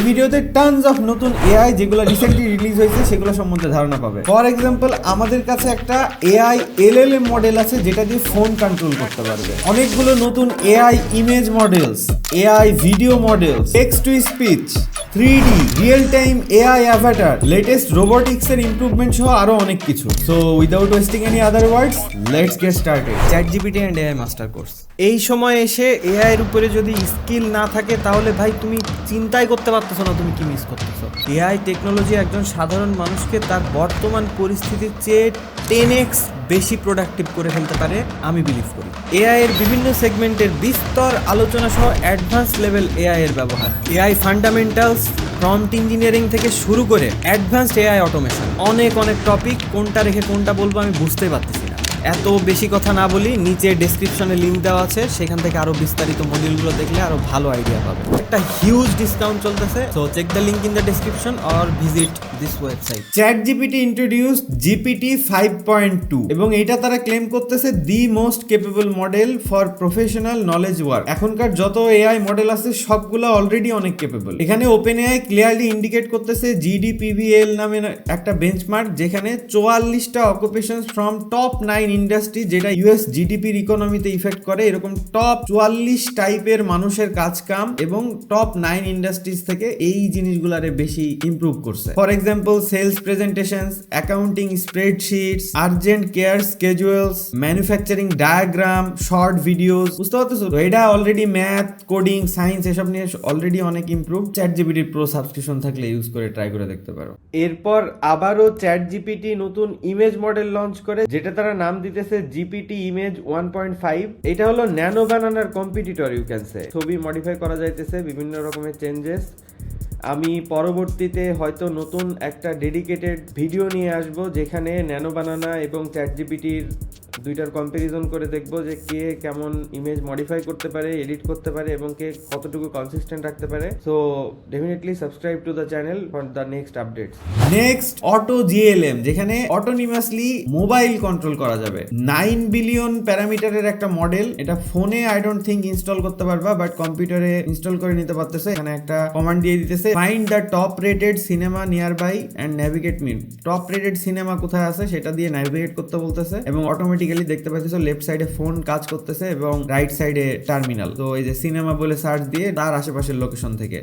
ভিডিওতে tons of নতুন AI যেগুলো রিসেন্টলি রিলিজ হয়েছে সেগুলো সম্বন্ধে ধারণা পাবে। ফর এক্সাম্পল, আমাদের কাছে একটা এআই এলএলএম মডেল আছে যেটা দিয়ে ফোন কন্ট্রোল করতে পারবে। অনেকগুলো নতুন AI image models, AI video models, text to speech, 3D real time AI avatar, latest robotics এর ইমপ্রুভমেন্ট সহ আরো অনেক কিছু। So without wasting any other words, let's get started. ChatGPT and AI master course. এই সময় এসে AI এর উপরে যদি স্কিল না থাকে তাহলে ভাই তুমি চিন্তাই করতে পারতেছো না তুমি কি মিস করতেছো। এআই টেকনোলজি একজন সাধারণ মানুষকে তার বর্তমান পরিস্থিতির চেয়ে 10x বেশি প্রোডাক্টিভ করে ফেলতে পারে আমি বিলিভ করি। এআই এর বিভিন্ন সেগমেন্টের বিস্তর আলোচনা সহ অ্যাডভান্স লেভেল এআই এর ব্যবহার, এআই ফান্ডামেন্টালস, প্রম্পট ইঞ্জিনিয়ারিং থেকে শুরু করে অ্যাডভান্সড এআই অটোমেশন, অনেক টপিক, কোনটা রেখে কোনটা বলবো আমি বুঝতেই পারতেছি না। এত বেশি কথা না বলি, নিচে ডেসক্রিপশনে লিঙ্ক দেওয়া আছে, সেখান থেকে আরো বিস্তারিত মডিউলগুলো দেখলে আরো ভালো আইডিয়া পাবে। একটা হিউজ ডিসকাউন্ট চলতেছে, so check the link in the description or visit this website. ChatGPT introduce GPT 5.2 এবং এটা তারা ক্লেম করতেছে the most capable model for professional knowledge work. এখনকার যত এআই মডেল আছে সবগুলো অলরেডি অনেক কেপেবল। এখানে OpenAI ক্লিয়ারলি ইন্ডিকেট করতেছে GDPBL নামে একটা বেঞ্চমার্ক যেখানে 44টা অকুপেশনস ফ্রম টপ 9 ইন্ডাস্ট্রি, যেটা ইউএস জিডিপির ইকোনমিতে ইফেক্ট করে, এরকম টপ 44 টাইপের মানুষের কাজ কাম এবং টপ 9 ইন্ডাস্ট্রিজ থেকে এই জিনিসগুলারে বেশি ইমপ্রুভ করছে। For example, sales presentations, accounting spreadsheets, urgent care schedules, manufacturing diagram, short videos. বুঝতে পারতেছো তো? এটা অলরেডি ম্যাথ, কোডিং, সায়েন্স এসব নিয়ে অলরেডি অনেক ইমপ্রুভ। ChatGPT প্রো সাবস্ক্রিপশন থাকলে ইউজ করে ট্রাই করে দেখতে পারো। এরপর আবারও ChatGPT নতুন ইমেজ মডেল লঞ্চ করে, যেটা তারা নাম দিতেছে GPT ইমেজ 1.5। এটা হলো ন্যানো বানানার কম্পিটিটর, ইউ ক্যান সে। ছবি মডিফাই করা যাইতেছে, বিভিন্ন রকমের চেঞ্জেস। আমি পরবর্তীতে হয়তো নতুন একটা ডেডিকেটেড ভিডিও নিয়ে আসব যেখানে ন্যানো বানানা এবং ChatGPTর দুইটার কম্প্যারিজন করে দেখবো যে কে কেমন ইমেজ মডিফাই করতে পারে, এডিট করতে পারে এবং কে কতটুকু কনসিস্টেন্ট রাখতে পারে। So definitely subscribe to the channel for the next updates. Next auto GLM, যেখানে অটোনিমাসলি মোবাইল কন্ট্রোল করা যাবে। 9 বিলিয়ন প্যারামিটারের একটা মডেল। এটা ফোনে আই ডোন্ট থিঙ্ক ইনস্টল করতে পারবা, বাট কম্পিউটারে ইনস্টল করে নিতে পারতেছে। এখানে একটা কমান্ড দিয়ে দিতেছে, find the top rated cinema nearby and navigate me. Top rated cinema কোথায় আছে সেটা দিয়ে ন্যাভিগেট করতে বলতেছে এবং অটোমেটিক্যালি দেখতে পাচ্ছ লেফট সাইডে ফোন কাজ করতেছে এবং রাইট সাইডে টার্মিনাল। তো এই যে সিনেমা বলে সার্চ দিয়ে তার আশেপাশের লোকেশন থেকে।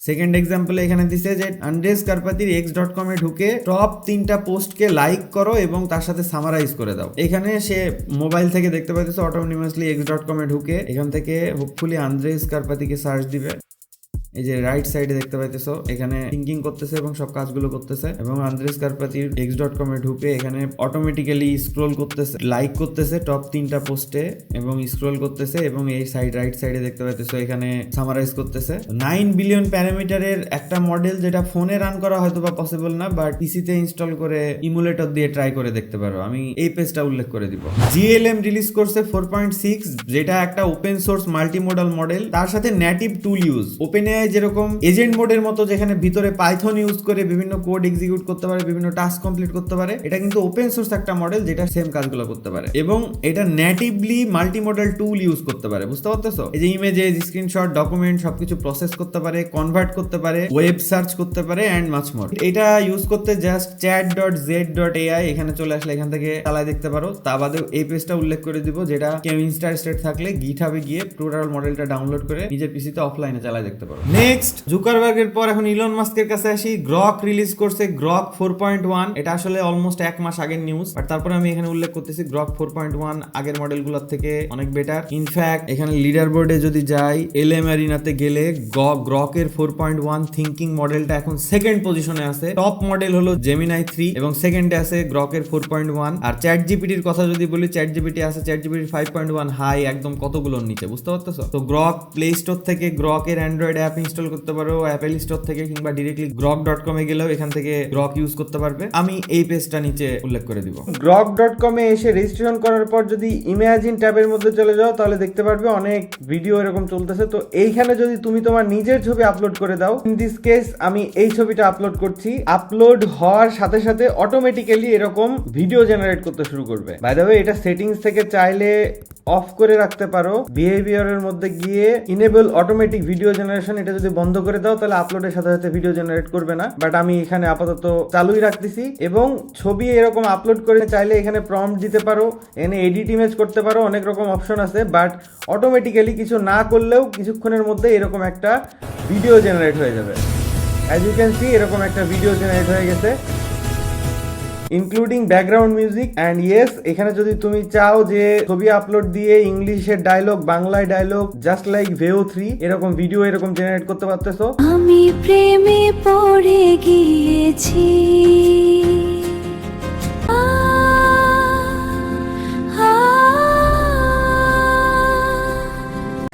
সেকেন্ড এক্সাম্পলে এখানে দিছে যে আন্দ্রেস কারপাতির x.com এ ঢুকে টপ 3টা পোস্টকে লাইক করো এবং তার সাথে সামারাইজ করে দাও। এখানে সে মোবাইল থেকে দেখতে পাচ্ছ অটোনোমাসলি x.com এ ঢুকে এখান থেকে হোপফুলি আন্দ্রেস কারপাতিকে সার্চ দিবে। এই যে রাইট সাইডে দেখতে পাইতেছো এখানে থিঙ্কিং করতেছে এবং সব কাজগুলো করতেছে এবং আন্দ্রেস কারপাতির x.com এ ঢুকে এখানে অটোমেটিক্যালি স্ক্রল করতেছে, লাইক করতেছে টপ 3টা পোস্টে এবং স্ক্রল করতেছে এবং এই সাইড রাইট সাইডে দেখতে পাইতেছো এখানে সামারাইজ করতেছে। 9 বিলিয়ন প্যারামিটারের একটা মডেল যেটা ফোনে রান করা হয়তো বা পসিবল না, বাট পিসিতে ইনস্টল করে ইমুলেটর দিয়ে ট্রাই করে দেখতে পারো। আমি এই পেজটা উল্লেখ করে দিব। জিএলএম রিলিজ করছে 4.6, যেটা একটা ওপেন সোর্স মাল্টিমোডাল মডেল, তার সাথে নেটিভ টুল ইউজ। OpenAI যেরকম এজেন্ট মোডের মতো যেখানে ভিতরে পাইথন ইউজ করে বিভিন্ন কোড এক্সিকিউট করতে পারে, বিভিন্ন টাস্ক কমপ্লিট করতে পারে, এটা কিন্তু ওপেন সোর্স একটা মডেল যেটা সেম কাজগুলো করতে পারে এবং এটা নেটিভলি মাল্টিমোডাল টুল ইউজ করতে পারে। বুঝতে পারতেছো? এই যে ইমেজেস, স্ক্রিনশট, ডকুমেন্ট সবকিছু প্রসেস করতে পারে, কনভার্ট করতে পারে, ওয়েব সার্চ করতে পারে এন্ড মাচ মোর। এটা ইউজ করতে জাস্ট chat.z.ai এখানে চলে আসলে এখান থেকে চালায় দেখতে পারো। তা বাদে এই পেজটা উল্লেখ করে দিব, যেটা কেউ ইনস্টালেটেড থাকলে গিটহাবে গিয়ে টোটাল মডেলটা ডাউনলোড করে নিজের পিসিতে অফলাইনে চালায় দেখতে পারো। নেক্সট জুকারবার্গের পর এখন ইলন মাস্কের কাছে আসি। গ্রক রিলিজ করছে গ্রক 4.1। এটা আসলে অলমোস্ট 1 মাস আগের নিউজ, বাট তারপরে আমি এখানে উল্লেখ করতেছি গ্রক 4.1 আগের মডেলগুলোর থেকে অনেক বেটার। ইনফ্যাক্ট এখানে লিডার বোর্ডে যদি যাই, এলএম অ্যারিনাতে গেলে গ্রকের 4.1 থিঙ্কিং মডেলটা এখন সেকেন্ড পজিশনে আছে। টপ মডেল হলো জেমিনাই 3 এবং সেকেন্ডে আছে গ্রকের 4.1। আর ChatGPTর কথা যদি বলি, ChatGPT আছে ChatGPT 5.1 হাই, একদম কতগুলোর নিচে। বুঝতে পারতেছো তো? গ্রক প্লে স্টোর থেকে গ্রকের অ্যান্ড্রয়েড অ্যাপ ইনস্টল করতে পারো, অ্যাপেল স্টোর থেকে, কিংবা ডিরেক্টলি grok.com এ গেলেও এখান থেকে গ্রক ইউজ করতে পারবে। আমি এই পেজটা নিচে উল্লেখ করে দিব। grok.com এ এসে রেজিস্ট্রেশন করার পর যদি ইমাজিন ট্যাবের মধ্যে চলে যাও তাহলে দেখতে পারবে অনেক ভিডিও এরকম চলতেছে। তো এইখানে যদি তুমি তোমার নিজের ছবি আপলোড করে দাও, ইন দিস কেস আমি এই ছবিটা আপলোড করছি, আপলোড হওয়ার সাথে সাথে অটোমেটিক্যালি এরকম ভিডিও জেনারেট করতে শুরু করবে। বাই দ্য ওয়ে, এটা সেটিংস থেকে চাইলে অফ করে রাখতে পারো, বিহেভিয়ারের মধ্যে গিয়ে ইনেবল অটোমেটিক ভিডিও জেনারেশন, এটা যদি বন্ধ করে দাও তাহলে আপলোডের সাথে সাথে ভিডিও জেনারেট করবে না, বাট আমি এখানে আপাতত চালুই রাখতেছি। এবং ছবি এরকম আপলোড করে চাইলে এখানে প্রম্পট দিতে পারো, এখানে এডিট ইমেজ করতে পারো, অনেক রকম অপশন আছে, বাট অটোমেটিক্যালি কিছু না করলেও কিছুক্ষণের মধ্যে এরকম একটা ভিডিও জেনারেট হয়ে যাবে। অ্যাজ ইউ ক্যান সি এরকম একটা ভিডিও জেনারেট হয়ে গেছে, including background music and yes, এখানে যদি তুমি চাও যে ছবি আপলোড দিয়ে ইংলিশের ডায়লগ, বাংলায় ডায়লগ, জাস্ট লাইক ভেও 3 এরকম ভিডিও এরকম জেনারেট করতে পারতেছো। আমি প্রেমে পড়ে গিয়েছি,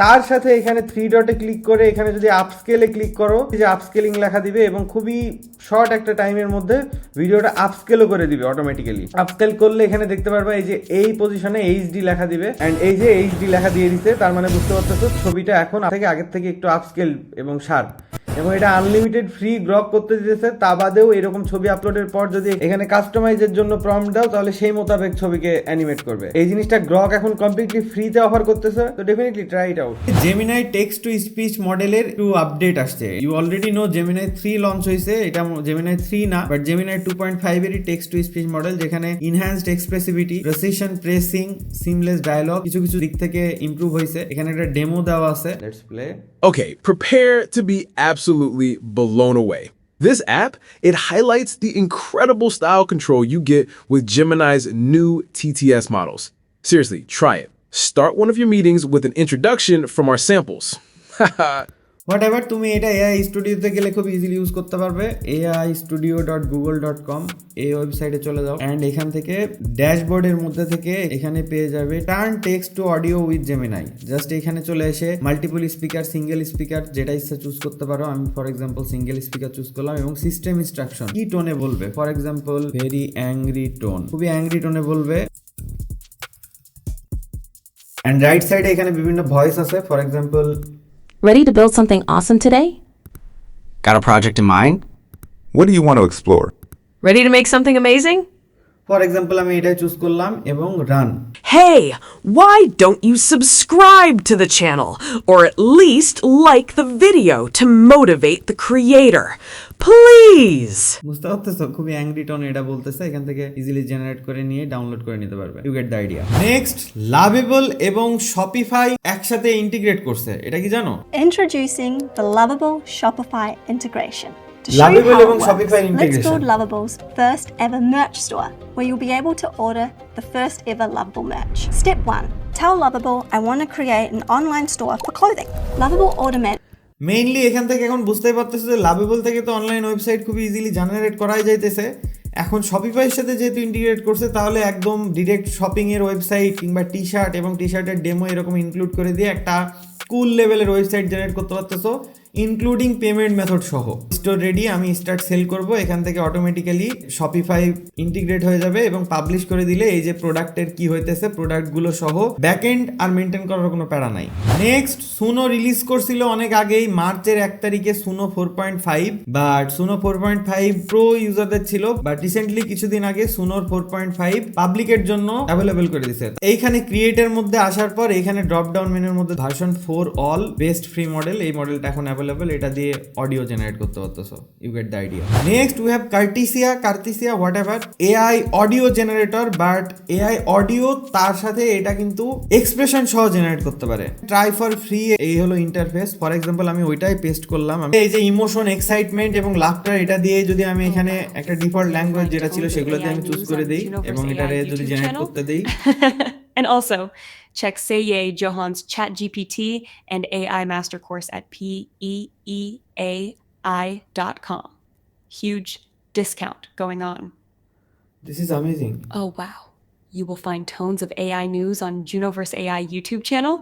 তার সাথে এখানে 3 ডটে ক্লিক করে এখানে যদি আপস্কেলে ক্লিক করো, যে আপস্কেলিং লেখা দিবে এবং খুবই শর্ট একটা টাইমের মধ্যে ভিডিওটা আপস্কেলও করে দিবে অটোমেটিক্যালি। আপস্কেল করলে এখানে দেখতে পারবা এই যে এই পজিশনে এইচডি লেখা দিবে, এন্ড এই যে এইচডি লেখা দিয়ে দিতে, তার মানে বুঝতে পারতেছো ছবিটা এখন আগের থেকে একটু আপস্কেল এবং শার্প। এবং এটা আনলিমিটেড ফ্রি গ্রক করতে দিতেছে। তা বাদেও এরকম ছবি আপলোডের পর যদি এখানে কাস্টমাইজের জন্য প্রম্পট দাও তাহলে সেই মোতাবেক ছবিকে অ্যানিমেট করবে। এই জিনিসটা গ্রক এখন কমপ্লিটলি ফ্রিতে অফার করতেছে, তো definitely try it out. Gemini text to speech মডেলের একটু আপডেট আসছে। You already know Gemini 3 launch হয়েছে, এটা জেমিনাই 3 না বাট জেমিনাই 2.5 এরই টেক্সট টু স্পিচ মডেল, যেখানে enhanced expressivity, precision, pacing, seamless dialogue কিছু কিছু দিক থেকে ইমপ্রুভ হয়েছে। এখানে একটা ডেমো দেওয়া আছে, let's play. Okay, prepare to be absolutely blown away. This app, it highlights the incredible style control you get with Gemini's new TTS models. Seriously, try it. Start one of your meetings with an introduction from our samples. Whatever, তুমি এটা AI স্টুডিওতে গেলে খুব easily use করতে পারবে। aistudio.google.com এই ওয়েবসাইটে চলে যাও অ্যান্ড এখান থেকে ড্যাশবোর্ডের মধ্যে থেকে এখানে পেয়ে যাবে turn text to audio with Gemini. Just এখানে চলে এসে মাল্টিপল স্পিকার, সিঙ্গেল স্পিকার যেটা ইচ্ছা চুজ করতে পারো। আমি for example single speaker choose করলাম এবং সিস্টেম ইনস্ট্রাকশন কি টোনে বলবে, for example very angry tone, খুবই অ্যাংরি টোনে বলবে। অ্যান্ড রাইট সাইডে এখানে বিভিন্ন ভয়েস আছে, for example Ready to build something awesome today? Got a project in mind? What do you want to explore? Ready to make something amazing? For example আমি এটাই choose করলাম এবং run. Hey, why don't you subscribe to the channel or at least like the video to motivate the creator? Please! বুঝতে পারতেছো খুবই angry tone এটা বলতেছে। এখান থেকে ইজিলি জেনারেট করে নিয়ে ডাউনলোড করে নিতে পারবে। You get the idea. Next, Lovable এবং শপিফাই একসাথে ইন্টিগ্রেট করছে, এটা কি জানো? Introducing the Lovable Shopify integration. To show you Lovable how এবং it Shopify works, let's integration. build Lovable's first ever merch store, where you'll be able to order the first ever Lovable merch. Step 1. Tell Lovable, I want to create an online store for clothing. Lovable automatically mainly এখান থেকে এখন বুঝতেই পারতেছো যে lovable থেকে তো online website খুবই easily generate করাই যাইতেছে। এখন শপিফাইয়ের সাথে যেহেতু ইন্টিগ্রেট করছে তাহলে একদম ডিরেক্ট শপিং এর ওয়েবসাইট কিংবা টি শার্ট এবং টি শার্টের ডেমো এরকম ইনক্লুড করে দিয়ে একটা কুল লেভেলের ওয়েবসাইট জেনারেট করতে পারতেছো, ইনক্লুডিং পেমেন্ট মেথড সহ। স্টোর রেডি, আমি স্টার্ট সেল করব, এখান থেকে অটোমেটিক্যালি শপিফাই ইন্টিগ্রেট হয়ে যাবে এবং পাবলিশ করে দিলে এই যে প্রোডাক্টের কি হইতেছে প্রোডাক্টগুলো সহ ব্যাকএন্ড আর মেনটেন করার কোনো প্যারা নাই। নেক্সট, সুনো রিলিজ করছিল অনেক আগেই, মার্চের 1 তারিখে সুনো 4.5, বাট সুনো 4.5 প্রো ইউজারদের ছিল, বাট রিসেন্টলি কিছুদিন আগে সুনোর 4.5 পাবলিকের জন্য অ্যাভেলেবল করে দিয়েছে। এইখানে ক্রিয়েটের মধ্যে আসার পর এখানে ড্রপ ডাউন মেনুর মধ্যে version 4 all best free model, এই মডেলটা এখন অ্যাভেলেবল, এটা দিয়ে অডিও জেনারেট করতে পারতেছো। You get the idea. Next we have Cartesia whatever, AI audio generator, but AI audio তার সাথে এটা কিন্তু এক্সপ্রেশন সহ জেনারেট করতে পারে। ট্রাই ফর ফ্রি, এই হলো ইন্টারফেস। ফর এক্সাম্পল আমি ওইটাই পেস্ট করলাম, এই যে ইমোশন, এক্সাইটমেন্ট এবং লাফটার, এটা দিয়ে যদি আমি এখানে একটা ডিফল্ট ল্যাঙ্গুয়েজ যেটা ছিল সেগুলো দিয়ে আমি চুজ করে দেই এবং এটারে যদি জেনারেট করতে দেই। And also, check Seye Johan's ChatGPT and AI Master Course at peeai.com. Huge discount going on. This is amazing. Oh, wow. You will find tons of AI news on Junoverse AI YouTube channel.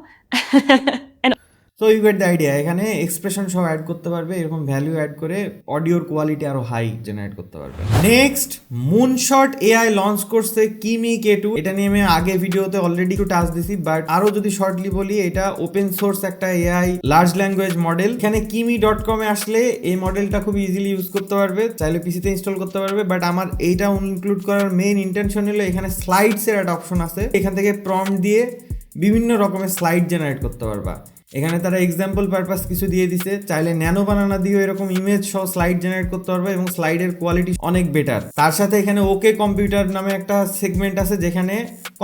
And so you get the idea. এখানে expression সব add করতে পারবে, এরকম value add করে অডিওর quality আরো high generate করতে পারবে। নেক্সট, মুনশট এআই লঞ্চ করছে কিমি K2, এটা নিয়ে আমি আগে ভিডিওতে অলরেডি একটু টাচ দিছি, বাট আরো যদি শর্টলি বলি এটা ওপেন সোর্স একটা এআই লার্জ ল্যাঙ্গুয়েজ মডেল। এখানে kimi.com এ আসলে এই মডেলটা খুব ইজিলি ইউজ করতে পারবে, চাইলে পিসিতে ইনস্টল করতে পারবে, বাট আমার এইটা ইনক্লুড করার মেইন ইন্টেনশন হলো এখানে স্লাইডস এর একটা অপশন আছে, এখান থেকে প্রম্পট দিয়ে বিভিন্ন রকমের স্লাইড জেনারেট করতে পারবা। এখানে তারা এক্সাম্পল পারপাস কিছু দিয়ে দিছে, চাইলে ন্যানো বানানা দিয়েও এরকম ইমেজ সহ স্লাইড জেনারেট করতে পারবে এবং স্লাইডের কোয়ালিটি অনেক বেটার। তার সাথে এখানে ওকে কম্পিউটার নামে একটা সেগমেন্ট আছে যেখানে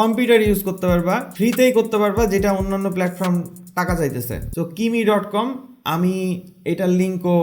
কম্পিউটার ইউজ করতে পারবা, ফ্রিতেই করতে পারবা, যেটা অন্যান্য প্ল্যাটফর্ম টাকা চাইতেছে। তো kimi.com, আমি এটার লিঙ্কও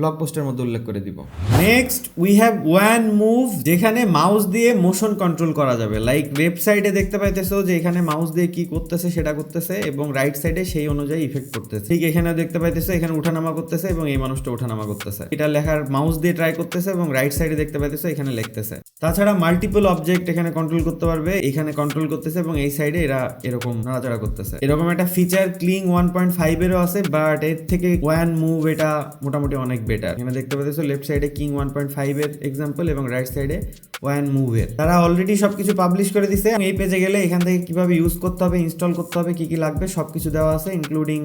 ব্লগ পোস্টের মধ্যে উল্লেখ করে দিব। Next we have one move, যেখানে মাউস দিয়ে মোশন কন্ট্রোল করা যাবে। লাইক ওয়েবসাইটে দেখতে পাইতেছো যে এখানে মাউস দিয়ে কি করতেছে সেটা করতেছে এবং রাইট সাইডে সেই অনুযায়ী ইফেক্ট করতেছে। ঠিক এখানে দেখতে পাইতেছো এখানে ওঠানামা করতেছে এবং এই মানুষটা ওঠানামা করতেছে। এটা লেখার মাউস দিয়ে ট্রাই করতেছে এবং রাইট সাইডে দেখতে পাইতেছো এখানে লিখতেছে। তাছাড়া মাল্টিপল অবজেক্ট এখানে কন্ট্রোল করতে পারবে, এখানে কন্ট্রোল করতেছে এবং এই সাইডে এরা এরকম নাড়াচাড়া করতেছে। এরকম একটা ফিচার ক্লিং 1.5 এরও আছে, বাট এর থেকে ওয়ান মুভ এটা মোটামুটি অনেক বেটার। এখানে দেখতে পাচ্ছ লেফট সাইডে কিং 1.5 এর এক্সাম্পল এবং রাইট সাইডে ওয়ান মুভের। তারা অলরেডি সবকিছু পাবলিশ করে দিছে। এই পেজে গেলে এখান থেকে কিভাবে ইউজ করতে হবে, ইনস্টল করতে হবে, কি কি লাগবে সবকিছু দেওয়া আছে, ইনক্লুডিং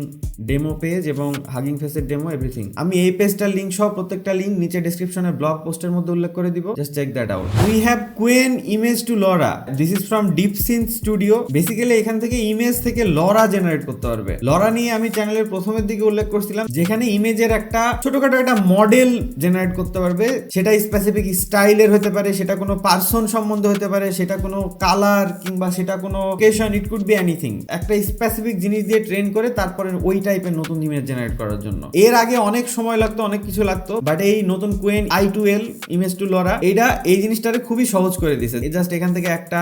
ডেমো পেজ এবং হাগিং ফেসের ডেমো, এভরিথিং। আমি এই পেজটার লিংক সহ প্রত্যেকটা লিংক নিচে ডেসক্রিপশনে ব্লগ পোস্টের মধ্যে উল্লেখ করে দিব, just check that out. We have Qwen image to LoRA, this is from DiffSynth studio. Basically এখান থেকে ইমেজ থেকে লরা জেনারেট করতে পারবে। লরা নিয়ে আমি চ্যানেলের প্রথমের দিকে উল্লেখ করছিলাম, যেখানে ইমেজের একটা ছোটখাটো একটা মডেল জেনারেট করতে পারবে। সেটা স্পেসিফিক স্টাইলের হতে পারে, সেটা কোনো পার্সন সম্বন্ধে হতে পারে, সেটা কোনো কালার কিংবা সেটা কোনো location, it could be anything. একটা স্পেসিফিক জিনিস দিয়ে ট্রেন করে তারপরে ওই টাইপের নতুন ইমেজ জেনারেট করার জন্য। এর আগে অনেক সময় লাগতো, অনেক কিছু লাগতো, বাট এই নতুন কুয়েন i2l ইমেজ টু লরা এটা এই জিনিসটারে খুবই সহজ করে দিয়েছে। জাস্ট এখান থেকে একটা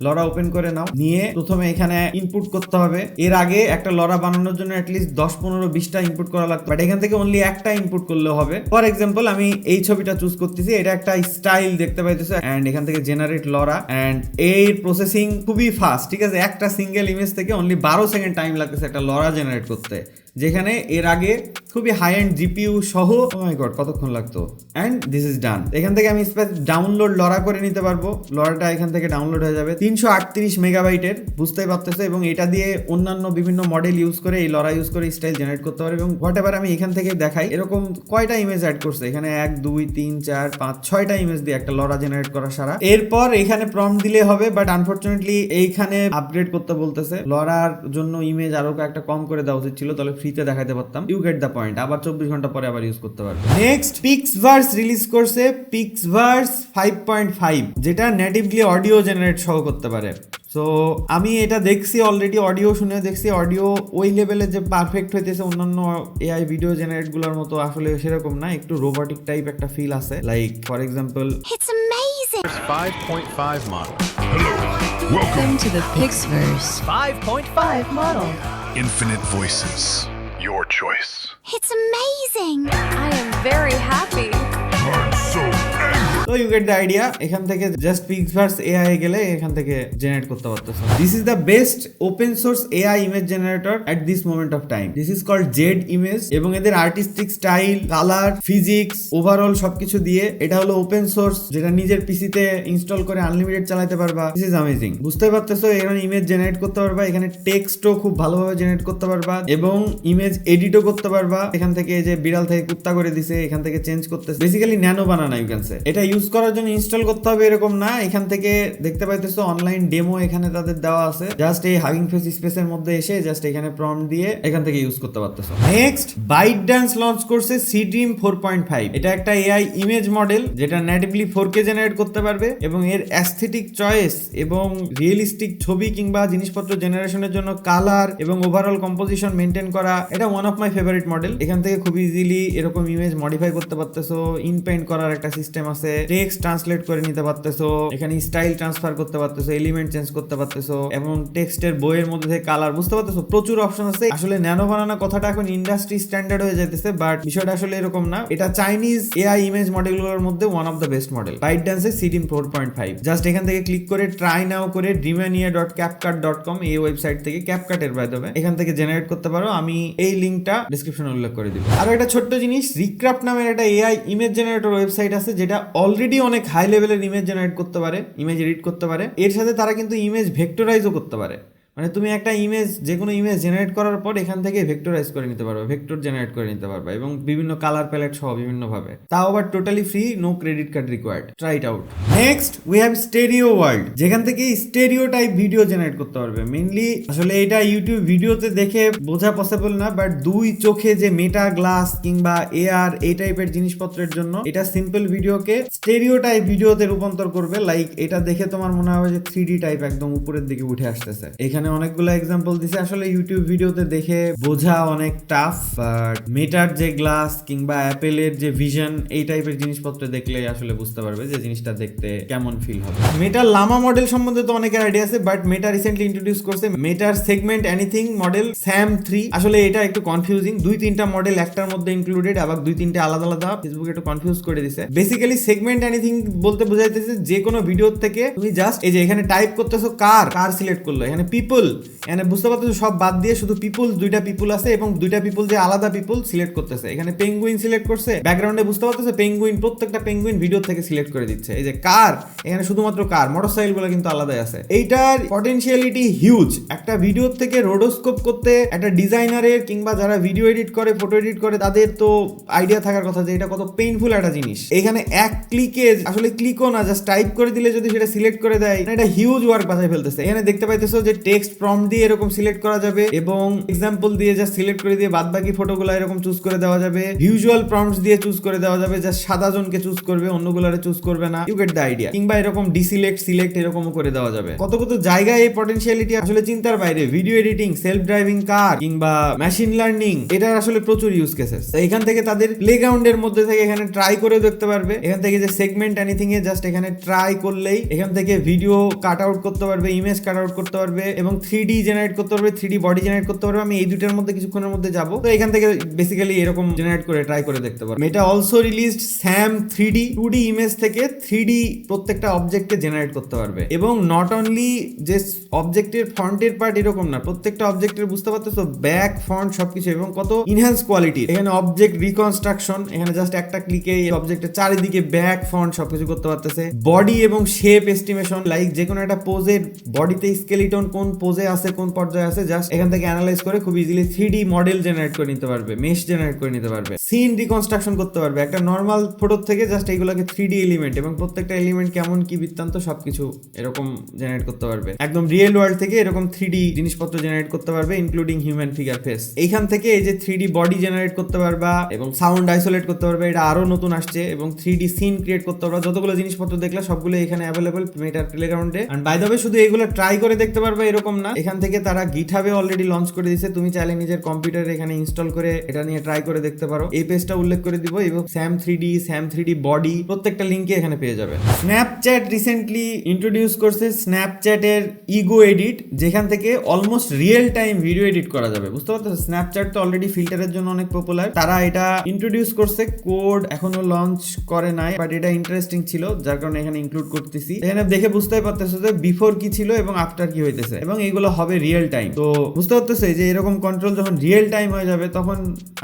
লরা ওপেন করে নাও, নিয়ে প্রথমে এখানে ইনপুট করতে হবে। এর আগে একটা লরা বানানোর জন্য অ্যাটলিস্ট 10-15-20টা ইনপুট করা লাগতো, বাট এখান থেকে অনলি একটা ইনপুট করলে হবে। ফর এক্সাম্পল আমি এই ছবিটা চুজ করতেছি, এটা একটা স্টাইল দেখতে পাইতেছে এন্ড এখান থেকে জেনারেট লরা এন্ড এর প্রসেসিং খুবই ফাস্ট। ঠিক আছে, একটা সিঙ্গেল ইমেজ থেকে অনলি 12 সেকেন্ড টাইম লাগতেছে একটা লরা জেনারেট করতে, যেখানে এর আগে খুবই হাই এন্ড জিপিইউ সহ ও মাই গড কতক্ষণ লাগতো। And this is done. এখান থেকে আমি ডাউনলোড লরা করে নিতে পারবো। লরাটা এখান থেকে ডাউনলোড হয়ে যাবে 338 মেগাবাইটের, বুঝতেই পারতেছো। এবং এটা দিয়ে অন্যান্য বিভিন্ন মডেল ইউজ করে এই লরা ইউজ করে স্টাইল জেনারেট করতে পারবে। এবং হোয়াট এভার আমি এখান থেকে দেখাই এরকম কয়টা ইমেজ অ্যাড করছে, এখানে 1 2 3 4 5 6টা ইমেজ দিয়ে একটা লরা জেনারেট করা সারা। এরপর এখানে প্রম্পট দিলে হবে, বাট আনফরচুনেটলি এইখানে আপগ্রেড করতে বলতেছে। লরার জন্য ইমেজ আরো একটা কম করে দেওয়া উচিত ছিল, তাহলে ফ্রিতে দেখাতে পারতাম। You get the point. আবার 24 ঘন্টা পরে আবার ইউজ করতে পারবে। নেক্সট পিক্সভার্স রিলিজ করছে, পিক্সভার্স 5.5, যেটা নেটিভলি অডিও জেনারেট সহ করতে পারে। সো আমি এটা দেখছি অলরেডি, অডিও শুনে দেখছি। অডিও ওই লেভেলে যে পারফেক্ট হইতেছে অন্যান্য এআই ভিডিও জেনারেট গুলোর মতো আসলে সেরকম না, একটু রোবোটিক টাইপ একটা ফিল আছে। Like for example It's amazing. 5.5 model. Welcome to the Pixverse. 5.5 model. Infinite voices. Your choice. It's amazing. I am very happy. I'm so angry. তো ইউ গেট দ্য আইডিয়া। এখান থেকে just PixVerse AI গেলে এখান থেকে generate করতে পারতেছো। This is the best open source AI image generator at this moment of time. This is called Z image এবং এদের artistic style, colour, physics, overall সবকিছু দিয়ে এটা হলো ওপেন সোর্স, যেটা নিজের পিসিতে ইনস্টল করে আনলিমিটেড চালাতে পারবা। This is amazing. বুঝতে পারতেছো, এখানে ইমেজ জেনারেট করতে পারবা, এখানে টেক্সটও খুব ভালোভাবে জেনারেট করতে পারবা এবং ইমেজ এডিটও করতে পারবা। এখান থেকে যে বিড়াল থেকে কুত্তা করে দিছে, এখান থেকে চেঞ্জ করতেছে। Basically Nano banana you can say. এটা ইউজ করার জন্য ইনস্টল করতে হবে এরকম না, এখান থেকে দেখতে পাইতেছো অনলাইন ডেমো এখানে তাদের দেওয়া আছে। জাস্ট এই হাগিং ফেস স্পেসের মধ্যে এসে জাস্ট এখানে প্রম্পট দিয়ে এখান থেকে ইউজ করতে পারতেছো। নেক্সট ByteDance লঞ্চ করছে Seedream 4.5। এটা একটা এআই ইমেজ মডেল যেটা নেটিভলি 4K জেনারেট করতে পারবে এবং এর অ্যাস্থেটিক চয়েস এবং রিয়েলিস্টিক ছবি কিংবা জিনিসপত্র জেনারেশনের জন্য কালার এবং ওভারঅল কম্পোজিশন মেনটেন করা, এটা one of my favourite model. এখান থেকে খুব ইজিলি এরকম ইমেজ মডিফাই করতে পারতেছো, ইনপেন্ট করার একটা সিস্টেম আছে, টেক্সট ট্রান্সলেট করে নিতে পারতেছো, এখানে স্টাইল ট্রান্সফার করতে পারতেছো, এলিমেন্ট চেঞ্জ করতে পারতেছো এবং টেক্সটের বইয়ের মধ্যে থেকে কালার, বুঝতে পারতেছো প্রচুর অপশন আছে। আসলে ন্যানো বানানা কথাটা এখন ইন্ডাস্ট্রি স্ট্যান্ডার্ড হয়ে যাইতেছে, বাট বিষয়টা আসলে এরকম না। এটা চাইনিজ এআই ইমেজ মডেলগুলোর মধ্যে one of the best model. ByteDance এর Seedream 4.5। জাস্ট এখান থেকে ক্লিক করে ট্রাই নাও করে dreamania.capcut.com এই ওয়েবসাইট থেকে ক্যাপকাটের বাই দেবে এখান থেকে জেনারেট করতে পারো। আমি এই লিংকটা ডেসক্রিপশনে উল্লেখ করে দিব। আর একটা ছোট্ট জিনিস, রিক্রাফট নামের একটা এআই ইমেজ জেনারেটর ওয়েবসাইট আছে যেটা অলরেডি অনেক হাই লেভেলের ইমেজ জেনারেট করতে পারে, ইমেজ এডিট করতে পারে। এর সাথে তারা কিন্তু ইমেজ ভেক্টরাইজও করতে পারে। মানে তুমি একটা ইমেজ, যে কোনো ইমেজ জেনারেট করার পর এখান থেকে ভেক্টরাইজ করে নিতে পারবে, ভেক্টর জেনারেট করে নিতে পারবে এবং বিভিন্ন কালার প্যালেট সহ বিভিন্ন ভাবে, তাও আবার totally free, no credit card required. Try it out. Next we have Stereo World, যেখান থেকে স্টেরিও টাইপ ভিডিও জেনারেট করতে পারবে। মেইনলি আসলে এটা ইউটিউব ভিডিওতে দেখে বোঝা পসিবল না, বাট দুই চোখে যে মেটা গ্লাস কিংবা এআর এই টাইপের জিনিসপত্রের জন্য এটা সিম্পল ভিডিওকে স্টেরিও টাইপ ভিডিওতে রূপান্তর করবে। লাইক এটা দেখে তোমার মনে হবে যে 3D টাইপ একদম উপরের দিকে উঠে আসতেছে। এখানে অনেকগুলো এক্সাম্পল দিছে। আসলে ইউটিউব ভিডিওতে দেখে বোঝা অনেক টাফ, বাট মেটার যে গ্লাস কিংবা অ্যাপেলের যে ভিশন এই টাইপের জিনিসপত্র দেখলে আসলে বুঝতে পারবে যে জিনিসটা দেখতে কেমন ফিল হবে। মেটার লামা মডেল সম্বন্ধে তো অনেকের আইডিয়া আছে, বাট মেটা রিসেন্টলি ইন্ট্রোডিউস করছে মেটার সেগমেন্ট এনিথিং মডেল SAM 3। আসলে এটা একটু কনফিউজিং, 2-3টা মডেল একটার মধ্যে ইনক্লুডেড, আবার 2-3টে আলাদা আলাদা। ফেসবুক একটু কনফিউজ করে দিছে। বেসিক্যালি সেগমেন্ট এনিথিং বলতে বোঝাইতেছে যে কোনো ভিডিও থেকে তুমি জাস্ট এই যে এখানে টাইপ করতেছো কার সিলেক্ট করলো, এখানে পিপল, এখানে বুঝতে পারতেছো সব বাদ দিয়ে শুধু পিপল, 2টা পিপল আছে এবং 2টা পিপল যে আলাদা পিপল সিলেক্ট করতেছে। এখানে পেঙ্গুইন সিলেক্ট করছে, ব্যাকগ্রাউন্ডে বুঝতে পারতেছো পেঙ্গুইন, প্রত্যেকটা পেঙ্গুইন ভিডিও থেকে সিলেক্ট করে দিচ্ছে। এই যে কার, এখানে শুধুমাত্র কার, মোটরসাইকেল গুলো কিন্তু আলাদাই আছে। এইটার পটেনশিয়ালিটি হিউজ। একটা ভিডিও থেকে রোডোস্কোপ করতে একটা ডিজাইনারের কিংবা যারা ভিডিও এডিট করে, ফটো এডিট করে, তাদের তো আইডিয়া থাকার কথা যে এটা কত পেইনফুল একটা জিনিস। এখানে এক ক্লিকে, আসলে ক্লিকও না, জাস্ট টাইপ করে দিলে যদি সেটা সিলেক্ট করে দেয়, এটা হিউজ ওয়ার্ক বাঁচাই ফেলতেছে। এখানে দেখতে পাইতেছো যে টেক্সট প্রম্পট দিয়ে এরকম সিলেক্ট করা যাবে এবং এক্সাম্পল দিয়ে জাস্ট সিলেক্ট করে দিয়ে বাদ বাকি ফটোগুলো এরকম চুজ করে দেওয়া যাবে। ভিজুয়াল প্রম্পটস দিয়ে চুজ করে দেওয়া যাবে, জাস্ট সাদা জনকে চুজ করবে, অন্যগুলোরে চুজ করবে না। You get the idea. কিংবা এরকম ডিসিলেক্ট, সিলেক্ট এরকমও করে দেওয়া যাবে। কত কত জায়গায় এই পটেনশিয়ালিটি আসলে চিন্তার বাইরে। ভিডিও এডিটিং, সেলফ ড্রাইভিং কার কিংবা মেশিন লার্নিং, এটার আসলে প্রচুর ইউজ কেসেস। এখান থেকে তাদের প্লেগ্রাউন্ডের মধ্যে থেকে এখানে ট্রাই করে দেখতে পারবে। এখান থেকে যে সেগমেন্ট এনিথিং এ জাস্ট এখানে ট্রাই করলেই এখান থেকে ভিডিও কাট আউট করতে পারবে, ইমেজ কাট আউট করতে পারবে এবং 3D জেনারেট করতে পারবে, 3D বডি জেনারেট করতে পারবে। আমি এই দুটার মধ্যে কিছুক্ষণের মধ্যে যাবো, তো এখান থেকে বেসিক্যালি এরকম জেনারেট করে ট্রাই করে দেখতে পারবে। এটা also released SAM 3D, 2D image থেকে 3D প্রত্যেকটা অবজেক্টকে জেনারেট করতে পারবে। এবং নট অনলি যে অবজেক্টের ফন্টের পার্ট এরকম না, প্রত্যেকটা অবজেক্টের বুঝতে পারতেছো ব্যাক, ফন্ট সবকিছু এবং কত ইনহ্যান্স কোয়ালিটি। এখানে অবজেক্ট রিকনস্ট্রাকশন, এখানে জাস্ট একটা ক্লিকে অবজেক্টের চারিদিকে ব্যাক, ফন্ট সবকিছু করতে পারতেছে। বডি এবং শেপ এস্টিমেশন, লাইক যে কোনো একটা পোজের বডিতে স্কেলিটন কোন পোজে আছে, কোন পর্যায়ে আছে, জাস্ট এখান থেকে অ্যানালাইজ করে খুব ইজিলি 3D মডেল জেনারেট করে নিতে পারবে, মেশ জেনারেট করে নিতে পারবে, সিন রিকনস্ট্রাকশন করতে পারবে। একটা নর্মাল ফটো থেকে জাস্ট এইগুলোকে 3D এলিমেন্ট এবং প্রত্যেকটা এলিমেন্ট কেমন কি বৃত্তান্ত সবকিছু এরকম জেনারেট করতে পারবে। একদম রিয়েল ওয়ার্ল্ড থেকে এরকম 3D জিনিসপত্র জেনারেট করতে পারবে, ইনক্লুডিং হিউম্যান ফিগার ফেস। এইখান থেকে এই যে 3D বডি জেনারেট করতে পারবা এবং সাউন্ড আইসোলেট করতে পারবে, এটা আরো নতুন আসছে। এবং 3D সিন ক্রিয়েট করতে পারবা। যতগুলো জিনিসপত্র দেখলে সবগুলো এখানে অ্যাভেলেবল মেটার প্লেগ্রাউন্ডে। এন্ড বাই দ্য ওয়ে শুধু এগুলো ট্রাই করে দেখতে পারবে এরকম না, এখান থেকে তারা গিটহাবে অলরেডি লঞ্চ করে দিয়েছে। তুমি চাইলে নিজের কম্পিউটারে এখানে ইনস্টল করে এটা নিয়ে ট্রাই করে দেখতে পারো। এই পেজটা উল্লেখ করে দিব এবং SAM 3D বডি প্রত্যেকটা লিংকে এখানে পেয়ে যাবে। স্ন্যাপচ্যাট রিসেন্টলি ইন্ট্রোডিউস করছে স্ন্যাপচ্যাটের ইগো এডিট, যেখান থেকে almost real time video edit করা যাবে। বুঝতে পারছো, স্ন্যাপচ্যাট তো অলরেডি ফিল্টারের জন্য অনেক পপুলার, তারা এটা ইন্ট্রোডিউস করছে। কোড এখনো লঞ্চ করে নাই, বাট এটা ইন্টারেস্টিং ছিল, যার কারণে এখানে ইনক্লুড করতেছি। এখানে দেখে বুঝতে পারতেছো যে বিফোর কি ছিল এবং আফটার কি হইতেছে এবং এগুলো হবে রিয়েল টাইম। তো বুঝতে পারতেছে যে এরকম কন্ট্রোল যখন রিয়েল টাইম হয়ে যাবে তখন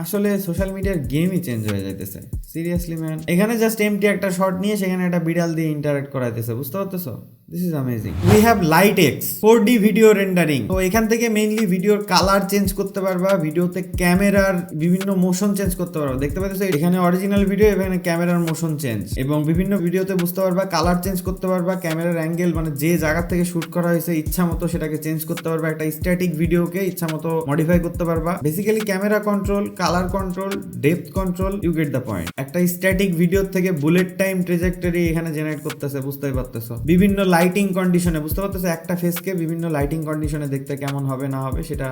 আসলে সোশ্যাল মিডিয়ার গেমই চেঞ্জ হয়ে যাইতেছে। সিরিয়াসলি ম্যান, এখানে জাস্ট এমটি একটা শট নিয়ে সেখানে একটা বিড়াল দিয়ে ইন্টারঅ্যাক্ট করাইতেছে। বুঝতে পারতেছো, this is amazing. We have LightX 4D video rendering. তো এখান থেকে মেইনলি ভিডিওর কালার চেঞ্জ করতে পারবা, ভিডিওতে ক্যামেরার বিভিন্ন মোশন চেঞ্জ করতে পারবা। দেখতে পাচ্ছ এখানে অরিজিনাল ভিডিও, এখানে ক্যামেরার মোশন চেঞ্জ এবং বিভিন্ন ভিডিওতে বুঝতে পারবা কালার চেঞ্জ করতে পারবা, ক্যামেরার অ্যাঙ্গেল মানে যে জায়গা থেকে শুট করা হয়েছে ইচ্ছা মতো সেটাকে চেঞ্জ করতে পারবা। একটা স্ট্যাটিক ভিডিওকে ইচ্ছা মতো মডিফাই করতে পারবা। Basically camera control, colour control, depth control, you get the point. একটা স্ট্যাটিক ভিডিও থেকে বুলেট টাইম ট্রেজেক্টরি এখানে জেনারেট করতেছে, বুঝতেই পারতেছো। বিভিন্ন লাইটিং কন্ডিশনে বুঝতে পারতেছো একটা ফেসকে বিভিন্ন লাইটিং কন্ডিশনে দেখতে কেমন হবে না হবে সেটা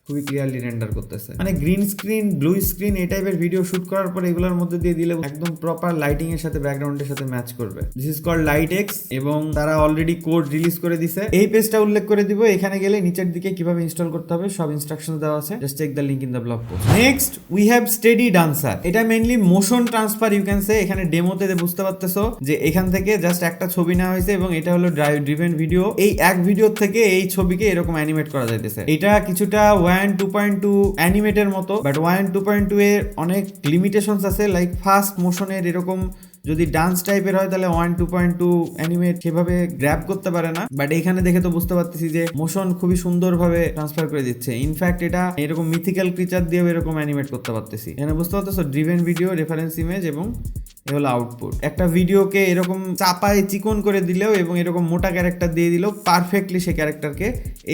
খুবই ক্লিয়ারলি রেন্ডার করতেছে। মানে গ্রিন স্ক্রিন, ব্লু স্ক্রিন এই টাইপের ভিডিও শুট করার পর এগুলোর মধ্যে দিয়ে দিলে একদম প্রপার লাইটিং এর সাথে ব্যাকগ্রাউন্ডের সাথে ম্যাচ করবে। দিস ইজ কল্ড LightX এবং তারা অলরেডি কোড রিলিজ করে দিছে। এই পেজটা উল্লেখ করে দিব, এখানে গেলে নিচের দিকে কিভাবে ইনস্টল করতে হবে সব ইনস্ট্রাকশনস দেওয়া আছে। Just check the link in the blog post. Next we have Steady Dancer. এটা mainly motion transfer you can say. এখানে ডেমোতে বুঝতে পারতেছো যে এখান থেকে জাস্ট একটা ছবি নেওয়া হয়েছে এবং এটা হলো ড্রিভেন ভিডিও। এই এক ভিডিও থেকে এই ছবিকে এরকম অ্যানিমেট করা যাইতেছে। এটা কিছুটা 1.2.2 অ্যানিমেটের মতো, বাট 1.2.2 এর অনেক লিমিটেশনস আছে, লাইক ফাস্ট মোশনের এরকম যদি ডান্স টাইপের হয় তাহলে 1.2.2 অ্যানিমেট সেভাবে গ্র্যাব করতে পারে না, বাট এখানে দেখে তো বুঝতে পারতেছি যে মোশন খুবই সুন্দরভাবে ট্রান্সফার করে দিচ্ছে। ইনফ্যাক্ট এটা এরকম মিথিক্যাল ক্রিচার দিয়েও এরকম অ্যানিমেট করতে পারতেছি। এখানে বুঝতে পারতেছো ড্রিভেন ভিডিও, রেফারেন্স ইমেজ এবং এ হলো আউটপুট। একটা ভিডিওকে এরকম চাপায় চিকন করে দিলেও এবং এরকম মোটা ক্যারেক্টার দিয়ে দিলেও পারফেক্টলি সেই ক্যারেক্টারকে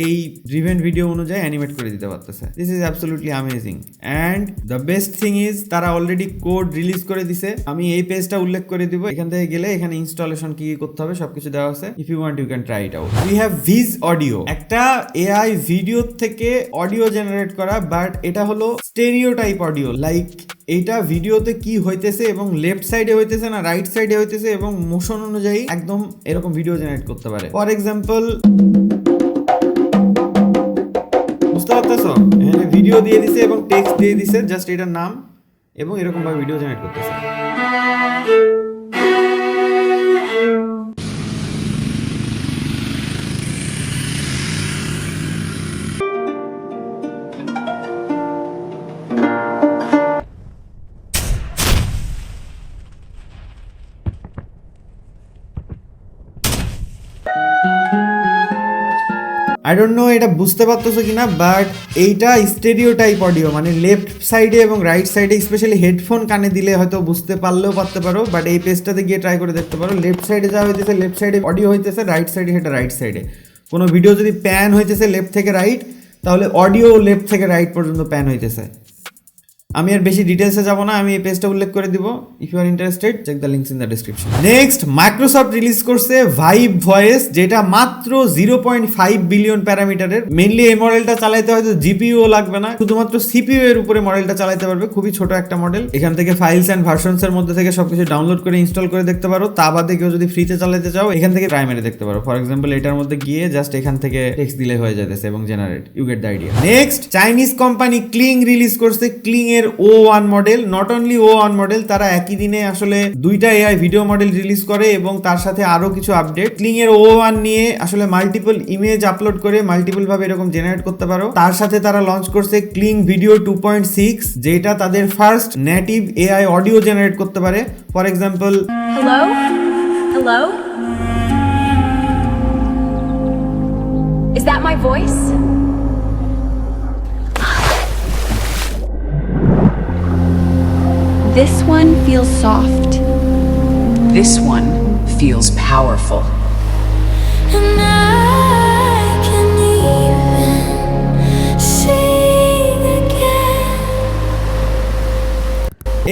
এই ড্রিভেন ভিডিও অনুযায়ী অ্যানিমেট করে দিতে পারতেছে। This is absolutely amazing and the best thing is তারা অলরেডি কোড রিলিজ করে দিছে। আমি এই পেজটা উল্লেখ করে দিব, এখান থেকে গেলে এখানে ইনস্টলেশন কি করতে হবে সবকিছু দেওয়া আছে। If you want you can try it out. We have Vis audio, একটা এআই ভিডিও থেকে অডিও জেনারেট করা, বাট এটা হলো স্টেরিও টাইপ অডিও। লাইক এইটা ভিডিওতে কি হইতেছে এবং লেফট সাইডে হইতেছে না রাইট সাইডে হইতেছে এবং মোশন অনুযায়ী একদম এরকম ভিডিও জেনারেট করতে পারে। ফর এক্সাম্পল বুঝতে পারতেছো, এখানে ভিডিও দিয়ে দিছে এবং টেক্সট দিয়ে দিছে, জাস্ট এটার নাম এবং এরকম ভাবে ভিডিও জেনারেট করতেছে। আই ডোন্ট নো এটা বুঝতে পারতেছো কিনা, বাট এইটা স্টেরিও টাইপ অডিও, মানে লেফট সাইডে এবং রাইট সাইডে স্পেশালি হেডফোন কানে দিলে হয়তো বুঝতে পারলেও পারতে পারো, বাট এই পেজটাতে গিয়ে ট্রাই করে দেখতে পারো। লেফট সাইডে যা হইতেছে লেফট সাইডে অডিও হইতেছে, রাইট সাইডে সেটা রাইট সাইডে। কোনো ভিডিও যদি প্যান হইতেছে লেফট থেকে রাইট, তাহলে অডিও লেফট থেকে রাইট পর্যন্ত প্যান হইতেছে। আমি আর বেশি ডিটেলসে যাব না, আমি এই পেজটা উল্লেখ করে দিব। If you are interested check the links in the description. Next, Microsoft release করছে ভাইব ভয়েস, যেটা মাত্র 0.5 বিলিয়ন প্যারামিটারের। মেইনলি এই মডেলটা চালাইতে হয়তো জিপিইউ লাগবে না, শুধুমাত্র সিপিইউ এর উপরে মডেলটা চালাতে পারবে। খুবই ছোট একটা মডেল। এখান থেকে ফাইলস এন্ড ভার্সনস এর মধ্যে থেকে সবকিছু ডাউনলোড করে ইনস্টল করে দেখতে পারো। তা বাদে কেউ যদি ফ্রিতে চালাতে চাও এখান থেকে ট্রাই মেরে দেখতে পারো। ফর এক্সাম্পল এটার মধ্যে গিয়ে জাস্ট এখান থেকে টেক্সট দিলে হয়ে যাচ্ছে এবং generate, you get the idea. Next, Chinese company Kling release করছে ক্লিং এর O1 model. Not only O1 model, তারা একই দিনে আসলে দুইটা এআই ভিডিও মডেল রিলিজ করে এবং তার সাথে আরো কিছু আপডেট। ক্লিং এর O1 নিয়ে আসলে মাল্টিপল ইমেজ আপলোড করে মাল্টিপল ভাবে এরকম জেনারেট করতে পারো। তার সাথে তারা লঞ্চ করছে ক্লিং ভিডিও 2.6, যেটা তাদের first native AI audio generate করতে পারে। For example, Hello? Hello? Is that my voice? This one feels soft. This one feels powerful. And I can even sing again.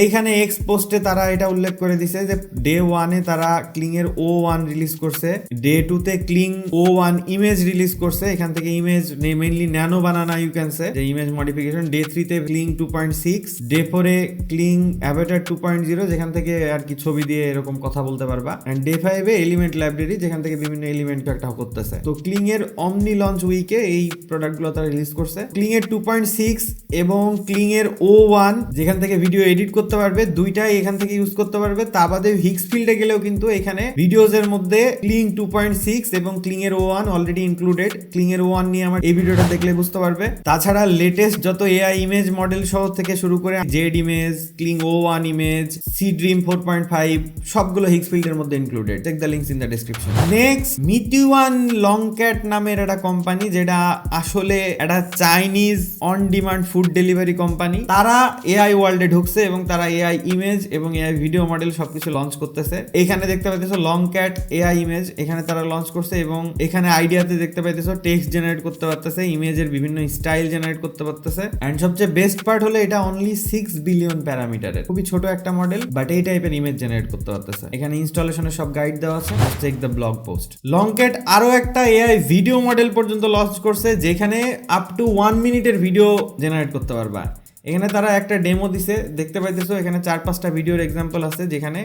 এইখানে এক্স পোস্টে তারা এটা উল্লেখ করে দিছে যে ডে 1-এ তারা ক্লিং এর O1 রিলিজ করছে, ডে 2-তে ক্লিং O1 ইমেজ রিলিজ করছে। এখান থেকে image mainly nano banana you can say, যে ইমেজ মডিফিকেশন। ডে 3-তে ক্লিং 2.6, ডে 4-এ ক্লিং অ্যাভাটার 2.0, যেখান থেকে আর কি ছবি দিয়ে এরকম কথা বলতে পারবা। এন্ড ডে 5-এ এলিমেন্ট লাইব্রেরি, যেখান থেকে বিভিন্ন এলিমেন্ট একটা করতেছে। তো ক্লিং এর অমনি লঞ্চ উইকে এই প্রোডাক্টগুলো তারা রিলিজ করছে। ক্লিং এর 2.6 এবং ক্লিং এর O1, যেখান থেকে ভিডিও এডিট করতে পারবে, দুইটাই এখান থেকে ইউজ করতে পারবে। তা বাদে হিক্স ফিল্ডে গেলেও কিন্তু এখানে ভিডিওস এর মধ্যে ক্লিং 2.6 এবং ক্লিং এর O1 অলরেডি ইনক্লুডেড। ক্লিং এর O1 নিয়ে আমার এই ভিডিওটা দেখলে বুঝতে পারবে। তাছাড়া লেটেস্ট যত এআই ইমেজ মডেল সহ থেকে শুরু করে Z image, Kling O1 image, Seedream 4.5 সবগুলো হিক্স ফিল্ডের মধ্যে included. Check the links in the description. Next, Meituan LongCat নামের একটা কোম্পানি, যেটা আসলে একটা Chinese on demand food delivery company. তারা এআই ওয়ার্ল্ডে ঢুকছে এবং তারা এআই ইমেজ এবং এআই ভিডিও মডেল সবকিছু লঞ্চ করতেছে। এখানে দেখতে পাইতেছো লংক্যাট এআই ইমেজ, এখানে তারা লঞ্চ করছে এবং এখানে আইডিয়াতে দেখতে পাইতেছো টেক্সট জেনারেট করতে পারতেছে, ইমেজের বিভিন্ন স্টাইল জেনারেট করতে পারতেছে। এন্ড সবচেয়ে বেস্ট পার্ট হলো এটা অনলি 6 বিলিয়ন প্যারামিটারের, খুবই ছোট একটা মডেল, বাট এই টাইপের ইমেজ জেনারেট করতে পারতেছে। এখানে ইনস্টলেশনের সব গাইড দেওয়া আছে, চেক দ্য ব্লগ পোস্ট। লংক্যাট আরো একটা এআই ভিডিও মডেল পর্যন্ত লঞ্চ করছে, যেখানে আপ টু 1 মিনিটের ভিডিও জেনারেট করতে পারবা। এখানে তারা একটা ডেমো দিছে, দেখতে পাইতেছো এখানে 4-5টা ভিডিওর এক্সাম্পল আছে, যেখানে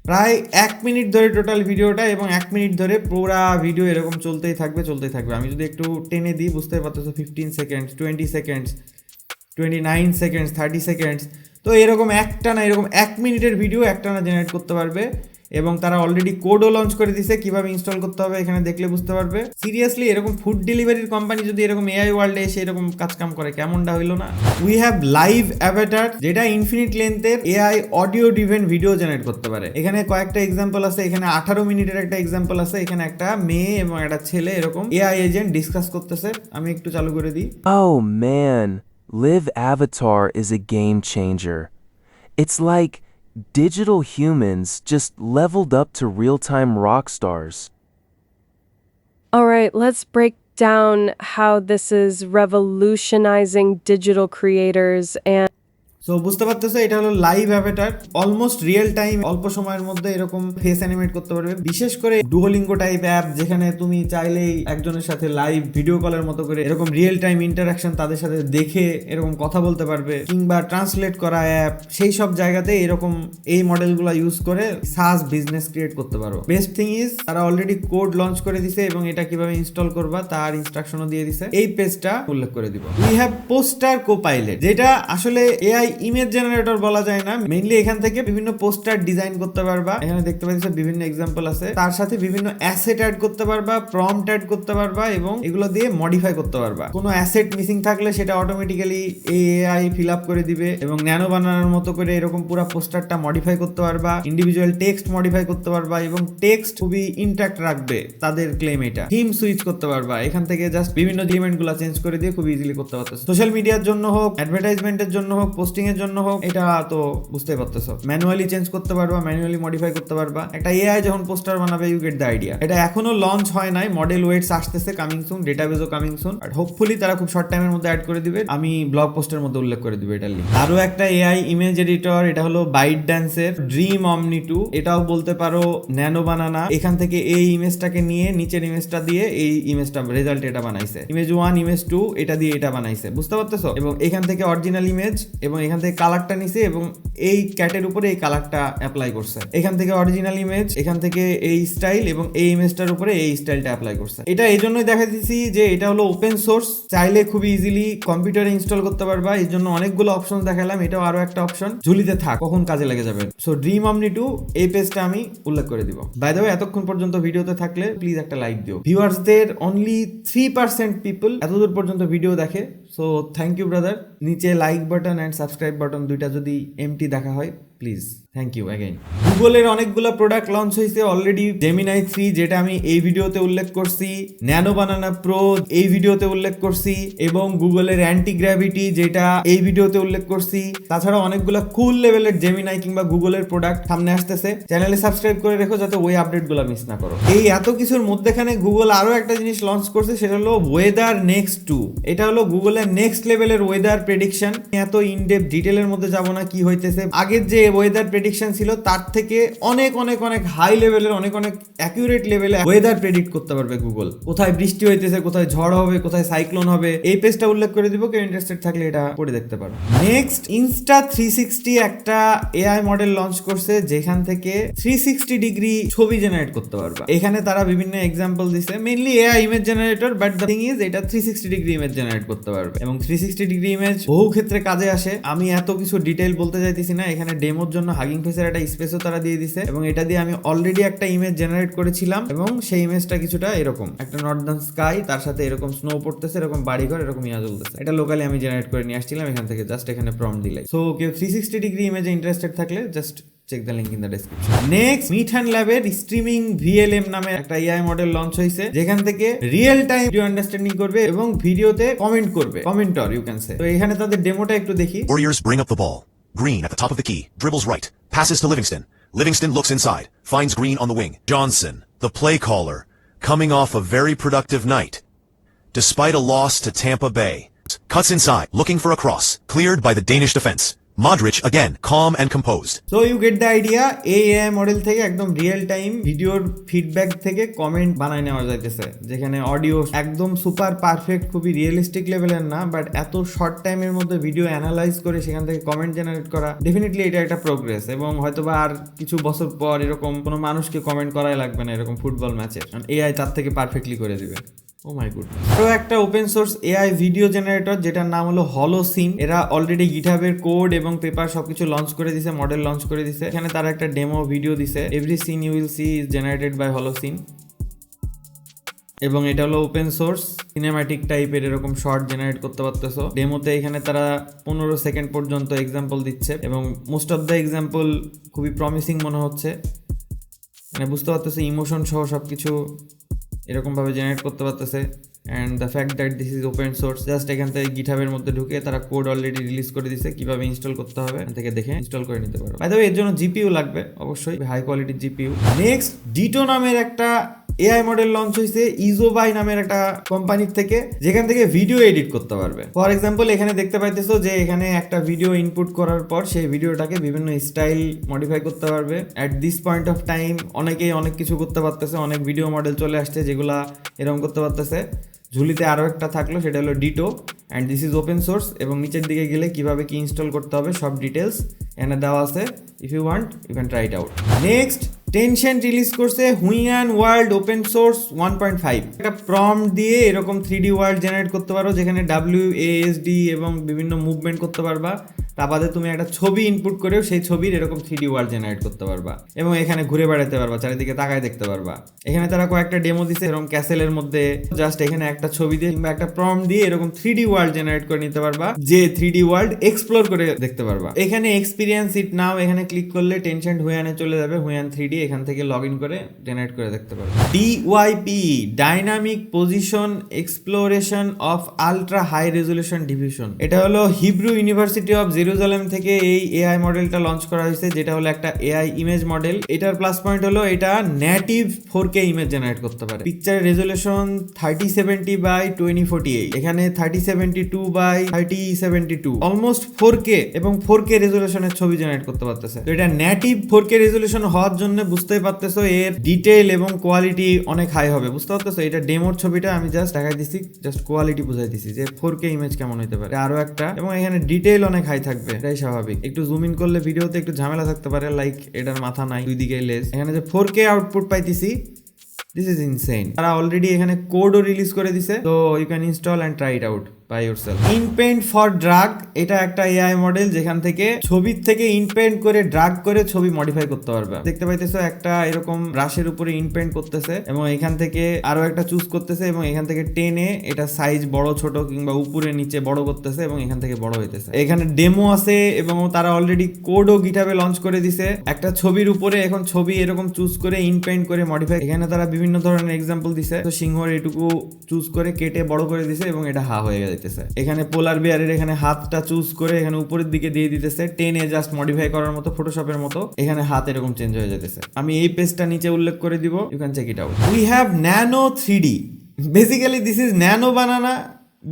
প্রায় 1 মিনিট ধরে টোটাল ভিডিওটা এবং 1 মিনিট ধরে পুরা ভিডিও এরকম চলতেই থাকবে। আমি যদি একটু টেনে দিই বুঝতে পারতেছো 15 সেকেন্ডস, 20 সেকেন্ডস, 29 সেকেন্ডস, 30 সেকেন্ডস। তো এরকম একটা না, এরকম 1 মিনিটের ভিডিও একটা না জেনারেট করতে পারবে এবং তারা অলরেডি কোডও লঞ্চ করে দিছে, কিভাবে ইনস্টল করতে হবে এখানে দেখলে বুঝতে পারবে। সিরিয়াসলি এরকম ফুড ডেলিভারির কোম্পানি যদি এরকম এআই ওয়ার্ল্ডে এসে এরকম কাজ কাম করে কেমনটা হইলো না। উই হ্যাভ লাইভ অ্যাভাটার, যেটা ইনফিনিট লেন্থের AI audio driven video generate করতে পারে। এখানে কয়েকটা এক্সাম্পল আছে, এখানে 18 মিনিটের একটা এক্সাম্পল আছে, এখানে একটা মেয়ে এবং একটা ছেলে এরকম এআই এজেন্ট ডিসকাস করতেছে। আমি একটু চালু করে দিই। Oh man, Live Avatar is a game changer. It's like digital humans just leveled up to real-time rock stars. All right, let's break down how this is revolutionizing digital creators and so বুঝতে পারতেছো এটা হলো live Avatar, almost real time অল্প সময়ের মধ্যে এরকম face animate করতে পারবে। বিশেষ করে ডুওলিঙ্গো টাইপ অ্যাপ, যেখানে তুমি চাইলেই একজনের সাথে লাইভ ভিডিও কলের মতো করে এরকম রিয়েল টাইম ইন্টারাকশন তাদের সাথে দেখে এরকম কথা বলতে পারবে, কিংবা ট্রান্সলেট করা অ্যাপ, সেই সব জায়গাতে এরকম এই মডেলগুলো ইউজ করে সাস বিজনেস ক্রিয়েট করতে পারো। বেস্ট থিং ইজ তারা অলরেডি কোড লঞ্চ করে দিছে এবং এটা কিভাবে ইনস্টল করবা তার ইনস্ট্রাকশনও দিয়ে দিছে। এই পেজটা উল্লেখ করে দিব। উই হ্যাভ পোস্টার কোপাইলট, যেটা আসলে এআই ইমেজ জেনারেটর বলা যায় না, মেইনলি এখান থেকে বিভিন্ন পোস্টার ডিজাইন করতে পারবা। এখানে দেখতে পাচ্ছ বিভিন্ন এক্সাম্পল আছে, তার সাথে বিভিন্ন অ্যাসেট অ্যাড করতে পারবা, প্রম্পট অ্যাড করতে পারবা এবং এগুলো দিয়ে মডিফাই করতে পারবা। কোনো অ্যাসেট মিসিং থাকলে সেটা অটোমেটিক্যালি এআই ফিল আপ করে দিবে এবং ন্যানো বানানোর মতো করে এরকম পুরো পোস্টারটা মডিফাই করতে পারবা, ইন্ডিভিজুয়াল টেক্সট মডিফাই করতে পারবা এবং টেক্সট খুবই ইনট্যাক্ট রাখবে তাদের ক্লেম। এটা থিম সুইচ করতে পারবা, এখান থেকে জাস্ট বিভিন্ন এলিমেন্টগুলো চেঞ্জ করে দিয়ে খুব ইজিলি করতে পারতেছো। সোশ্যাল মিডিয়ার জন্য হোক, অ্যাডভার্টাইজমেন্টের জন্য হোক, পোস্টিং এর জন্য হোক, এটা তো বুঝতেই পারতেছো। ম্যানুয়ালি চেঞ্জ করতে পারবা, ম্যানুয়ালি মডিফাই করতে পারবা। একটা এআই যখন পোস্টার বানাবে, ইউ গেট দ্য আইডিয়া। এটা এখনো লঞ্চ হয় নাই, মডেল ওয়েটস আসতেছে, কামিং সুন, ডেটাবেজও কামিং সুন, বাট হোপফুলি তারা খুব শর্ট টাইমের মধ্যে অ্যাড করে দিবে। আমি ব্লগ পোস্টের মধ্যে উল্লেখ করে দিব এটার লিংক। আরো একটা এআই ইমেজ এডিটর, এটা হলো বাইট ড্যান্সের ড্রিম অমনি 2, এটাও বলতে পারো ন্যানো বানানা। এখান থেকে এই ইমেজটাকে নিয়ে নিচের ইমেজটা দিয়ে এই ইমেজটা রেজাল্ট এটা বানাইছে। ইমেজ 1, ইমেজ 2 এটা দিয়ে এটা বানাইছে, বুঝতে পারতেছো? এবং এখান থেকে অরিজিনাল ইমেজ এবং এখান থেকে কালারটা নিছে এবং এই ক্যাটের উপরে এই কালারটা অ্যাপ্লাই করছে। এখান থেকে অরিজিনাল ইমেজ, এখান থেকে এই স্টাইল এবং এই ইমেজটার উপরে এই স্টাইলটা অ্যাপ্লাই করছে। এটা এই জন্যই দেখা দিচ্ছি যে এটা হলো ওপেন সোর্স, চাইলে খুবই ইজিলি কম্পিউটারে ইনস্টল করতে পারবা। এর জন্য অনেকগুলো অপশন দেখালাম, এটাও আরো একটা অপশন, ঝুলিতে থাক, কখন কাজে লেগে যাবে। সো ড্রিম অমনি 2 এই পেজটা আমি উল্লেখ করে দিব। বাই দ্য ওয়ে, এতক্ষণ পর্যন্ত ভিডিওতে থাকলে প্লিজ একটা লাইক দিও। ভিউয়ার্সদের অনলি 3% পিপল এতদূর পর্যন্ত ভিডিও দেখে, সো থ্যাংক ইউ ব্রাদার। নিচে like button and subscribe button দুইটা যদি এমটি দেখা হয় প্লিজ, থ্যাংক ইউ অ্যাগেইন। গুগলের অনেকগুলো প্রোডাক্ট লঞ্চ হয়েছে অলরেডি। জেমিনাই 3 যেটা আমি এই ভিডিওতে উল্লেখ করছি, ন্যানো বানানা প্রো এই ভিডিওতে উল্লেখ করছি, এবং গুগলের অ্যান্টি গ্র্যাভিটি যেটা এই ভিডিওতে উল্লেখ করছি। তাছাড়া অনেকগুলো কুল লেভেলের জেমিনাই কিংবা গুগলের প্রোডাক্ট সামনে আসতেছে। চ্যানেলে সাবস্ক্রাইব করে রেখো যাতে ওই আপডেটগুলো মিস না করো। এই এত কিছুর মধ্যেখানে গুগল আরো একটা জিনিস লঞ্চ করছে, সেটা হলো ওয়েদার নেক্সট 2। এটা হলো গুগলের নেক্সট লেভেলের ওয়েদার প্রেডিকশন। এত ইনডেপথ ডিটেলের মধ্যে যাব না কি হইতেছে। আগের যে ওয়েদার প্রেডিকশন ছিল তার থেকে অনেক অনেক অনেক হাই লেভেলের, অনেক অনেক অ্যাকুরেট লেভেলে ওয়েদার প্রেডিক্ট করতে পারবে গুগল। কোথায় বৃষ্টি হইতেছে, কোথায় ঝড় হবে, কোথায় সাইক্লোন হবে, এই পেজটা উল্লেখ করে দিব। কেউ ইন্টারেস্টেড থাকলে এটা পড়ে দেখতে পারো। নেক্সট, ইনস্টা 360 একটা এআই মডেল লঞ্চ করছে যেখান থেকে 360 ডিগ্রি ছবি জেনারেট করতে পারবা। এখানে তারা বিভিন্ন এক্সাম্পল দিছে, mainly AI image generator, but the thing is এটা 360 ডিগ্রি ইমেজ জেনারেট করতে পারবে এবং 360 ডিগ্রি ইমেজ বহু ক্ষেত্রে কাজে আসে। আমি এত কিছু ডিটেইল বলতে চাইতেছি না। এখানে ডেমোর জন্য হাগিং ফেসের একটা স্পেসও তারা দিয়ে দিছে এবং এটা দিয়ে আমি অলরেডি একটা ইমেজ জেনারেট করেছিলাম এবং সেই ইমেজটা কিছুটা এরকম একটা নর্দার্ন স্কাই, তার সাথে এরকম স্নো পড়তেছে, এরকম বাড়িঘর, এরকম ইয়া জ্বলতেছে। এটা লোকালি আমি জেনারেট করে নিয়ে আসছিলাম এখান থেকে, জাস্ট এখানে প্রম্পট দিলাই। সো কেউ 360 ডিগ্রি ইমেজে ইন্টারেস্টেড থাকলে just check the link in the description. Next, মিঠান ল্যাবের স্ট্রিমিং ভিএলএম নামে একটা এআই মডেল লঞ্চ হয়েছে যেখান থেকে রিয়েল টাইম ভিডিও আন্ডারস্ট্যান্ডিং করবে এবং ভিডিওতে কমেন্ট করবে, কমেন্টর ইউ ক্যান সে। তো এখানে তাদের ডেমোটা একটু দেখি। Warriors bring up the ball. Green at the top of the key, dribbles right, passes to Livingston. Livingston looks inside, finds Green on the wing. Johnson, the play caller, coming off a very productive night. Despite a loss to Tampa Bay, cuts inside, looking for a cross, cleared by the Danish defense. Modric again, calm and composed. So you get the idea, AI model থেকে একদম real time ভিডিওর feedback থেকে comment বানায় নেওয়া যাইতেছে, যেখানে audio একদম super perfect, খুবই রিয়েলিস্টিক লেভেলের না, বাট এত শর্ট টাইমের মধ্যে ভিডিও অ্যানালাইজ করে সেখান থেকে কমেন্ট জেনারেট করা, ডেফিনেটলি এটা একটা প্রোগ্রেস। এবং হয়তোবা আর কিছু বছর পর এরকম কোনো মানুষকে কমেন্ট করাই লাগবে না এরকম ফুটবল ম্যাচের, এআই তার থেকে পারফেক্টলি করে দিবে। Oh my good. আরো একটা open source AI video generator যেটার নাম হলো হলোসিন। এরা অলরেডি গিটহাবের কোড এবং পেপার সবকিছু লঞ্চ করে দিছে, মডেল লঞ্চ করে দিছে। এখানে তারা একটা ডেমো ভিডিও দিছে, every scene you will see is generated by HoloCine. এবং এটা হলো ওপেন সোর্স সিনেম্যাটিক টাইপের এরকম শর্ট জেনারেট করতে পারতেছো। ডেমোতে এখানে তারা 15 সেকেন্ড পর্যন্ত এক্সাম্পল দিচ্ছে এবং মোস্ট অফ দ্য এক্সাম্পল খুবই প্রমিসিং মনে হচ্ছে। মানে বুঝতে পারতেছে ইমোশন সহ সবকিছু এরকমভাবে জেনারেট করতে পারতেছে। And the fact that this is open source, just এখান থেকে গিটহাবের মধ্যে ঢুকে তারা কোড অলরেডি রিলিজ করে দিছে, কিভাবে ইনস্টল করতে হবে এখান থেকে দেখে ইনস্টল করে নিতে পারো। বাই দ্য ওয়ে এর জন্য জিপিইউ লাগবে, অবশ্যই হাই কোয়ালিটির জিপিইউ। নেক্সট ডিটো নামের একটা এআই মডেল লঞ্চ হয়েছে ইজোবাই নামের একটা কোম্পানির থেকে, যেখান থেকে ভিডিও এডিট করতে পারবে। ফর এক্সাম্পল এখানে দেখতে পাইতেছো যে এখানে একটা ভিডিও ইনপুট করার পর সেই ভিডিওটাকে বিভিন্ন স্টাইল মডিফাই করতে পারবে। At this point of time অনেকেই অনেক কিছু করতে পারতেছে, অনেক ভিডিও মডেল চলে আসছে যেগুলা এরকম করতে পারতেছে। ঝুলিতে আরও একটা থাকলো, সেটা হলো ditto, and this is open source. এবং নিচের দিকে গেলে কিভাবে কি ইনস্টল করতে হবে সব ডিটেলস এখানে দেওয়া আছে। If you want you can try it out. Next Tencent release করছে হুইয়ান ওয়ার্ল্ড ওপেন সোর্স 1.5। একটা প্রম্পট দিয়ে এরকম 3D ওয়ার্ল্ড জেনারেট করতে পারো, যেখানে WASD এবং বিভিন্ন মুভমেন্ট করতে পারবা। তা বাদে তুমি একটা ছবি ইনপুট করেও সেই ছবির এরকম 3D ওয়ার্ল্ড জেনারেট করতে পারবা এবং এখানে ঘুরে বেড়াতে পারবা, চারিদিকে তাকায় দেখতে পারবা। এখানে তারা কয়েকটা ডেমো দিছে এরকম ক্যাসেলের মধ্যে, জাস্ট এখানে একটা ছবি দিয়ে কিংবা একটা প্রম্পট দিয়ে এরকম 3D ওয়ার্ল্ড জেনারেট করে নিতে পারবা, যে 3D ওয়ার্ল্ড এক্সপ্লোর করে দেখতে পারবা। এখানে এক্সপিরিয়েন্স ইট নাও এখানে ক্লিক করলে টেনশন হুইয়ানে চলে যাবে, হুইয়ান 3D এখান থেকে লগ ইন করে জেনারেট করে দেখতে পারবা। DYPE dynamic position exploration of ultra high resolution division. এটা হলো হিব্রু ইউনিভার্সিটি অফ জেরুজালেম থেকে এই এআই মডেলটা লঞ্চ করা হয়েছে, যেটা হলো একটা এআই ইমেজ মডেল। এটার প্লাস পয়েন্ট হলো এটা নেটিভ 4K ইমেজ জেনারেট করতে পারে। পিকচার রেজলিউশন 3070 বাই 2048, এখানে 3072 বাই 3072, অলমোস্ট 4K এবং 4K রেজলিউশনের ছবি জেনারেট করতে পারতেছে। তো এটা নেটিভ 4K রেজলিউশন হওয়ার জন্য বুঝতেই পারতেছো এর ডিটেইল এবং কোয়ালিটি অনেক হাই হবে। বুঝতে পারতেছো এটা ডেমোর ছবিটা আমি জাস্ট দেখাই দিছি, জাস্ট কোয়ালিটি বুঝাই দিছি যে 4K ইমেজ কেমন হইতে পারে। আরো একটা, এবং এখানে ডিটেইল অনেক হাই থাকবে, এটাই স্বাভাবিক। একটু জুম ইন করলে ভিডিওতে একটু ঝামেলা থাকতে পারে, লাইক এটার মাথা নাই, দুই দিকে লেজ। এখানে যে 4K আউটপুট পাইতেছি, দিস ইজ ইনসেইন। তারা অলরেডি এখানে কোডও রিলিজ করে দিছে, তো you can install and try it out by yourself. Inpaint for drag, এটা একটা এআই মডেল যেখান থেকে ছবির থেকে ইনপেন্ট করে ড্রাগ করে ছবি মডিফাই করতে পারবে। দেখতে পাইতেছো একটা এরকম ব্রাশের উপরে ইনপেন্ট করতেছে এবং এখান থেকে আরো একটা চুজ করতেছে এবং এখান থেকে টেনে এটা সাইজ বড় ছোট কিংবা উপরে নিচে বড় করতেছে এবং এখান থেকে বড় হইতেছে। এখানে ডেমো আছে এবং তারা অলরেডি কোডও গিটহাবে লঞ্চ করে দিছে। একটা ছবির উপরে এখন ছবি এরকম চুজ করে ইনপেন্ট করে মডিফাই, এখানে তারা বিভিন্ন ধরনের এক্সাম্পল দিছে। তো সিংহর এটুকু চুজ করে কেটে বড় করে দিছে এবং এটা হা হয়ে গেছে। এখানে পোলার বিয়ারের এখানে হাতটা চুজ করে এখানে উপরের দিকে দিয়ে দিতেছে, টেনে জাস্ট মডিফাই করার মতো, ফটোশপের মতো। এখানে হাত এরকম চেঞ্জ হয়ে যেতেছে। আমি এই পেজটা নিচে উল্লেখ করে দিব, you can check it out. We have nano 3D, basically this is Nano Banana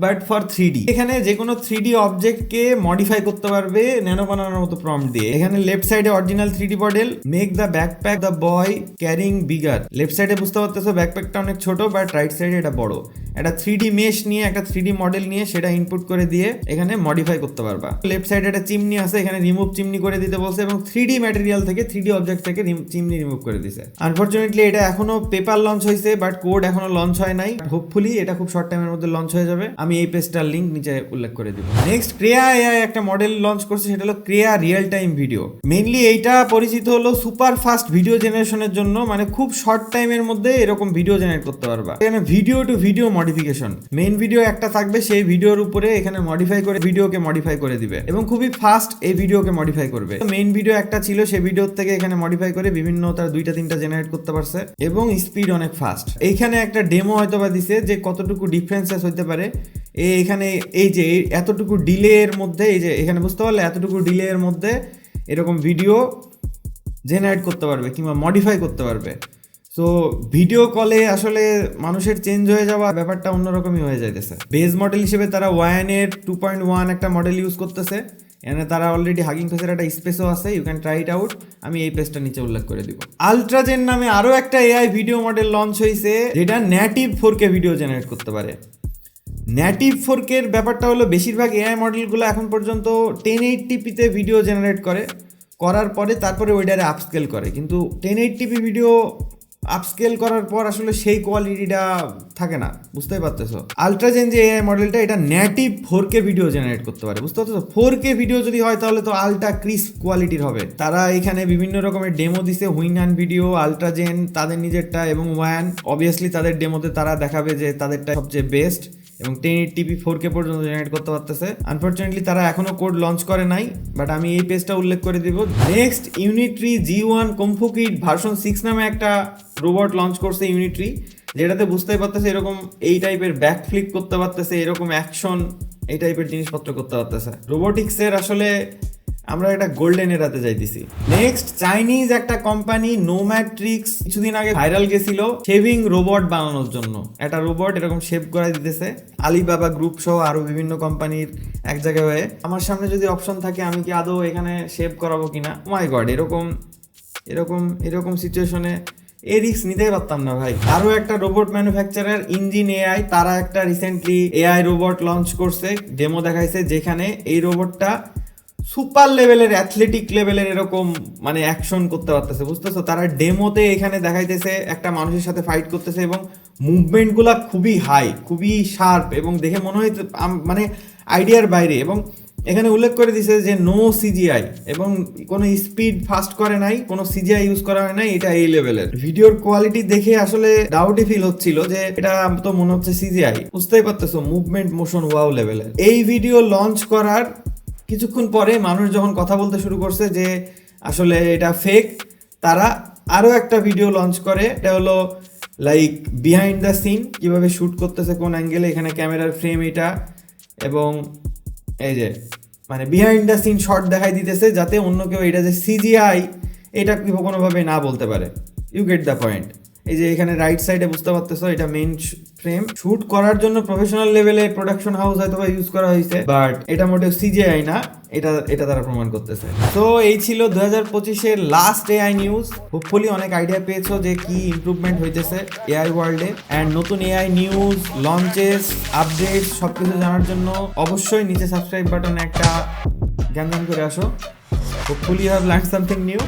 but for 3D। এখানে যে কোনো 3D অবজেক্টকে মডিফাই করতে পারবে ন্যানো বানানোর মতো প্রম্পট দিয়ে। এখানে লেফট সাইডে original 3D model, make the backpack the boy carrying bigger. Left সাইডে বুঝতে পারতেছো ব্যাকপ্যাকটা অনেক ছোট, বাট রাইট সাইডে এটা বড়। একটা 3D মেশ নিয়ে, একটা 3D মডেল নিয়ে সেটা ইনপুট করে দিয়ে এখানে মডিফাই করতে পারবা। লেফট সাইডে একটা চিমনি আছে, এখানে রিমুভ চিমনি করে দিতে বলছে এবং 3D ম্যাটেরিয়াল থেকে 3D অবজেক্ট থেকে চিমনি রিমুভ করে দিছে। আনফরচুনেটলি এটা এখনো পেপার লঞ্চ হয়েছে, বাট কোড এখনো লঞ্চ হয় নাই। হোপফুলি এটা খুব শর্ট টাইমের মধ্যে লঞ্চ হয়ে যাবে। আমি এই পেজটার লিংক নিচে উল্লেখ করে দিব। নেক্সট ক্রেয়া এআই একটা মডেল লঞ্চ করছে, সেটা হলো ক্রেয়া রিয়েল টাইম ভিডিও। মেইনলি এইটা পরিচিত হলো সুপার ফাস্ট ভিডিও জেনারেশনের জন্য, মানে খুব শর্ট টাইমের মধ্যে এরকম ভিডিও জেনারেট করতে পারবা। এখানে video to video modification, main video একটা থাকবে, সেই ভিডিওর উপরে এখানে মডিফাই করে ভিডিওকে মডিফাই করে দিবে এবং খুবই ফাস্ট এই ভিডিওকে মডিফাই করবে। মেইন ভিডিও একটা ছিল, সেই ভিডিওর থেকে এখানে মডিফাই করে বিভিন্ন তার 2-3টা জেনারেট করতে পারছে এবং স্পিড অনেক ফাস্ট। এইখানে একটা ডেমো হয়তো বা দিছে যে কতটুকু ডিফারেন্সেস হইতে পারে। এখানে এই যে এতটুকু ডিলে এর মধ্যে, এই যে এখানে বুঝতে পারলে এতটুকু ডিলে এর মধ্যে এরকম ভিডিও জেনারেট করতে পারবে কিংবা মডিফাই করতে পারবে। সো ভিডিও কলে আসলে মানুষের চেঞ্জ হয়ে যাওয়া ব্যাপারটা অন্যরকমই হয়ে যাইতেছে। বেস মডেল হিসেবে তারা ওয়ানের 2.1 একটা মডেল ইউজ করতেছে। এখানে তারা অলরেডি হাগিং ফেসের একটা স্পেসও আছে, you can try it out. আমি এই পেজটা নিচে উল্লেখ করে দিব। আলট্রাজেন নামে আরও একটা এআই ভিডিও মডেল লঞ্চ হয়েছে, যেটা নেটিভ 4K ভিডিও জেনারেট করতে পারে। নেটিভ 4K এর ব্যাপারটা হলো বেশিরভাগ এআই মডেলগুলো এখন পর্যন্ত 1080p-তে ভিডিও জেনারেট করার পরে তারপরে ওইটারে আপস্কেল করে, কিন্তু 1080p ভিডিও আপস্কেল করার পর আসলে সেই কোয়ালিটিটা থাকে না, বুঝতেই পারতেছো। আলট্রাজেন যে এআই মডেলটা, এটা নেটিভ 4K ভিডিও জেনারেট করতে পারে, বুঝতে পারতেছো। 4K ভিডিও যদি হয় তাহলে তো আলট্রা ক্রিস্প কোয়ালিটির হবে। তারা এখানে বিভিন্ন রকমের ডেমো দিছে, হুইনান ভিডিও, আলট্রাজেন তাদের নিজেরটা এবং ওয়ান। অবভিয়াসলি তাদের ডেমোতে তারা দেখাবে যে তাদেরটা সবচেয়ে বেস্ট এবং 1080p 4K পর্যন্ত জেনারেট করতে পারতেছে। আনফরচুনেটলি তারা এখনো কোড লঞ্চ করে নাই, বাট আমি এই পেজটা উল্লেখ করে দিব। Next, Unitree G1 Kungfu Kid version 6 নামে একটা রোবট লঞ্চ করছে ইউনিট্রি, যেটাতে বুঝতেই পারতেছে এরকম এই টাইপের ব্যাক ফ্লিপ করতে পারতেছে, এরকম অ্যাকশন এই টাইপের জিনিসপত্র করতে পারতেছে। রোবোটিক্সের আসলে আমরা একটা গোল্ডেন এরাতে যাইতেছি। নেক্সট, চাইনিজ একটা কোম্পানি নোম্যাট্রিক্স কিছুদিন আগে ভাইরাল গেছিল শেভিং রোবট বানানোর জন্য। একটা রোবট এরকম শেভ করে দিতেছে, আলিবাবা গ্রুপ সহ আরো বিভিন্ন কোম্পানির এক জায়গায় হয়ে। আমার সামনে যদি অপশন থাকে আমি কি আদৌ এখানে শেভ করাবো কিনা? মাই গড, এরকম সিচুয়েশনে এই রিস্ক নিতেই পারতাম না ভাই। আরো একটা রোবট ম্যানুফ্যাকচারার ইঞ্জিন এআই, তারা একটা রিসেন্টলি এআই রোবট লঞ্চ করছে, ডেমো দেখাইছে, যেখানে এই রোবটটা সুপার লেভেলের অ্যাথলেটিক লেভেলের এরকম মানে অ্যাকশন করতে পারতেছে, বুঝতেছো। তারা ডেমোতে এখানে দেখাইতেছে একটা মানুষের সাথে ফাইট করতেছে এবং মুভমেন্টগুলা খুবই হাই, খুবই শার্প এবং দেখে মনে হয় মানে আইডিয়ার বাইরে। এবং এখানে উল্লেখ করে দিছে যে নো সিজিআই এবং কোনো স্পিড ফাস্ট করে নাই, কোনো সিজিআই ইউজ করা হয় নাই, এটা এই লেভেলের। ভিডিওর কোয়ালিটি দেখে আসলে ডাউটই ফিল হচ্ছিল যে এটা তো মনে হচ্ছে সিজিআই, বুঝতেই পারতেছো। মুভমেন্ট মোশন ওয়াও লেভেলের। এই ভিডিও লঞ্চ করার কিছুক্ষণ পরে মানুষ যখন কথা বলতে শুরু করছে যে আসলে এটা ফেক, তারা আরও একটা ভিডিও লঞ্চ করে। এটা হলো লাইক বিহাইন্ড দ্য সিন, কিভাবে শ্যুট করতেছে, কোন অ্যাঙ্গেলে, এখানে ক্যামেরার ফ্রেম এটা, এবং এই যে মানে বিহাইন্ড দ্য সিন শট দেখাই দিতেছে, যাতে অন্য কেউ এটা যে সিজিআই এটা কোনোভাবে না বলতে পারে। You get the point. এই যে এখানে রাইট সাইডে বুঝতে পারতেছো এটা মেইন ফ্রেম। শুট করার জন্য প্রফেশনাল লেভেলে প্রোডাকশন হাউস হয়তো ইউজ করা হয়েছে, বাট এটা মোটেও সিজিআই না, এটা তারা প্রমাণ করতেছে। তো এই ছিল 2025-এর লাস্ট এআই নিউজ। হোপফুলি অনেক আইডিয়া পেয়েছো যে কি ইমপ্রুভমেন্ট হইতেছে এআই ওয়ার্ল্ডে। অ্যান্ড নতুন এআই নিউজ, লঞ্চেস, আপডেটস সবকিছু জানার জন্য অবশ্যই নিচে সাবস্ক্রাইব বাটনে একটা জ্ঞান করে আসো। Hopefully you have learned something new.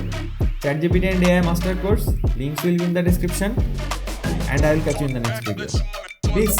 ChatGPT and AI Master Course. Links will be in the description. And I will catch you in the next video. Peace.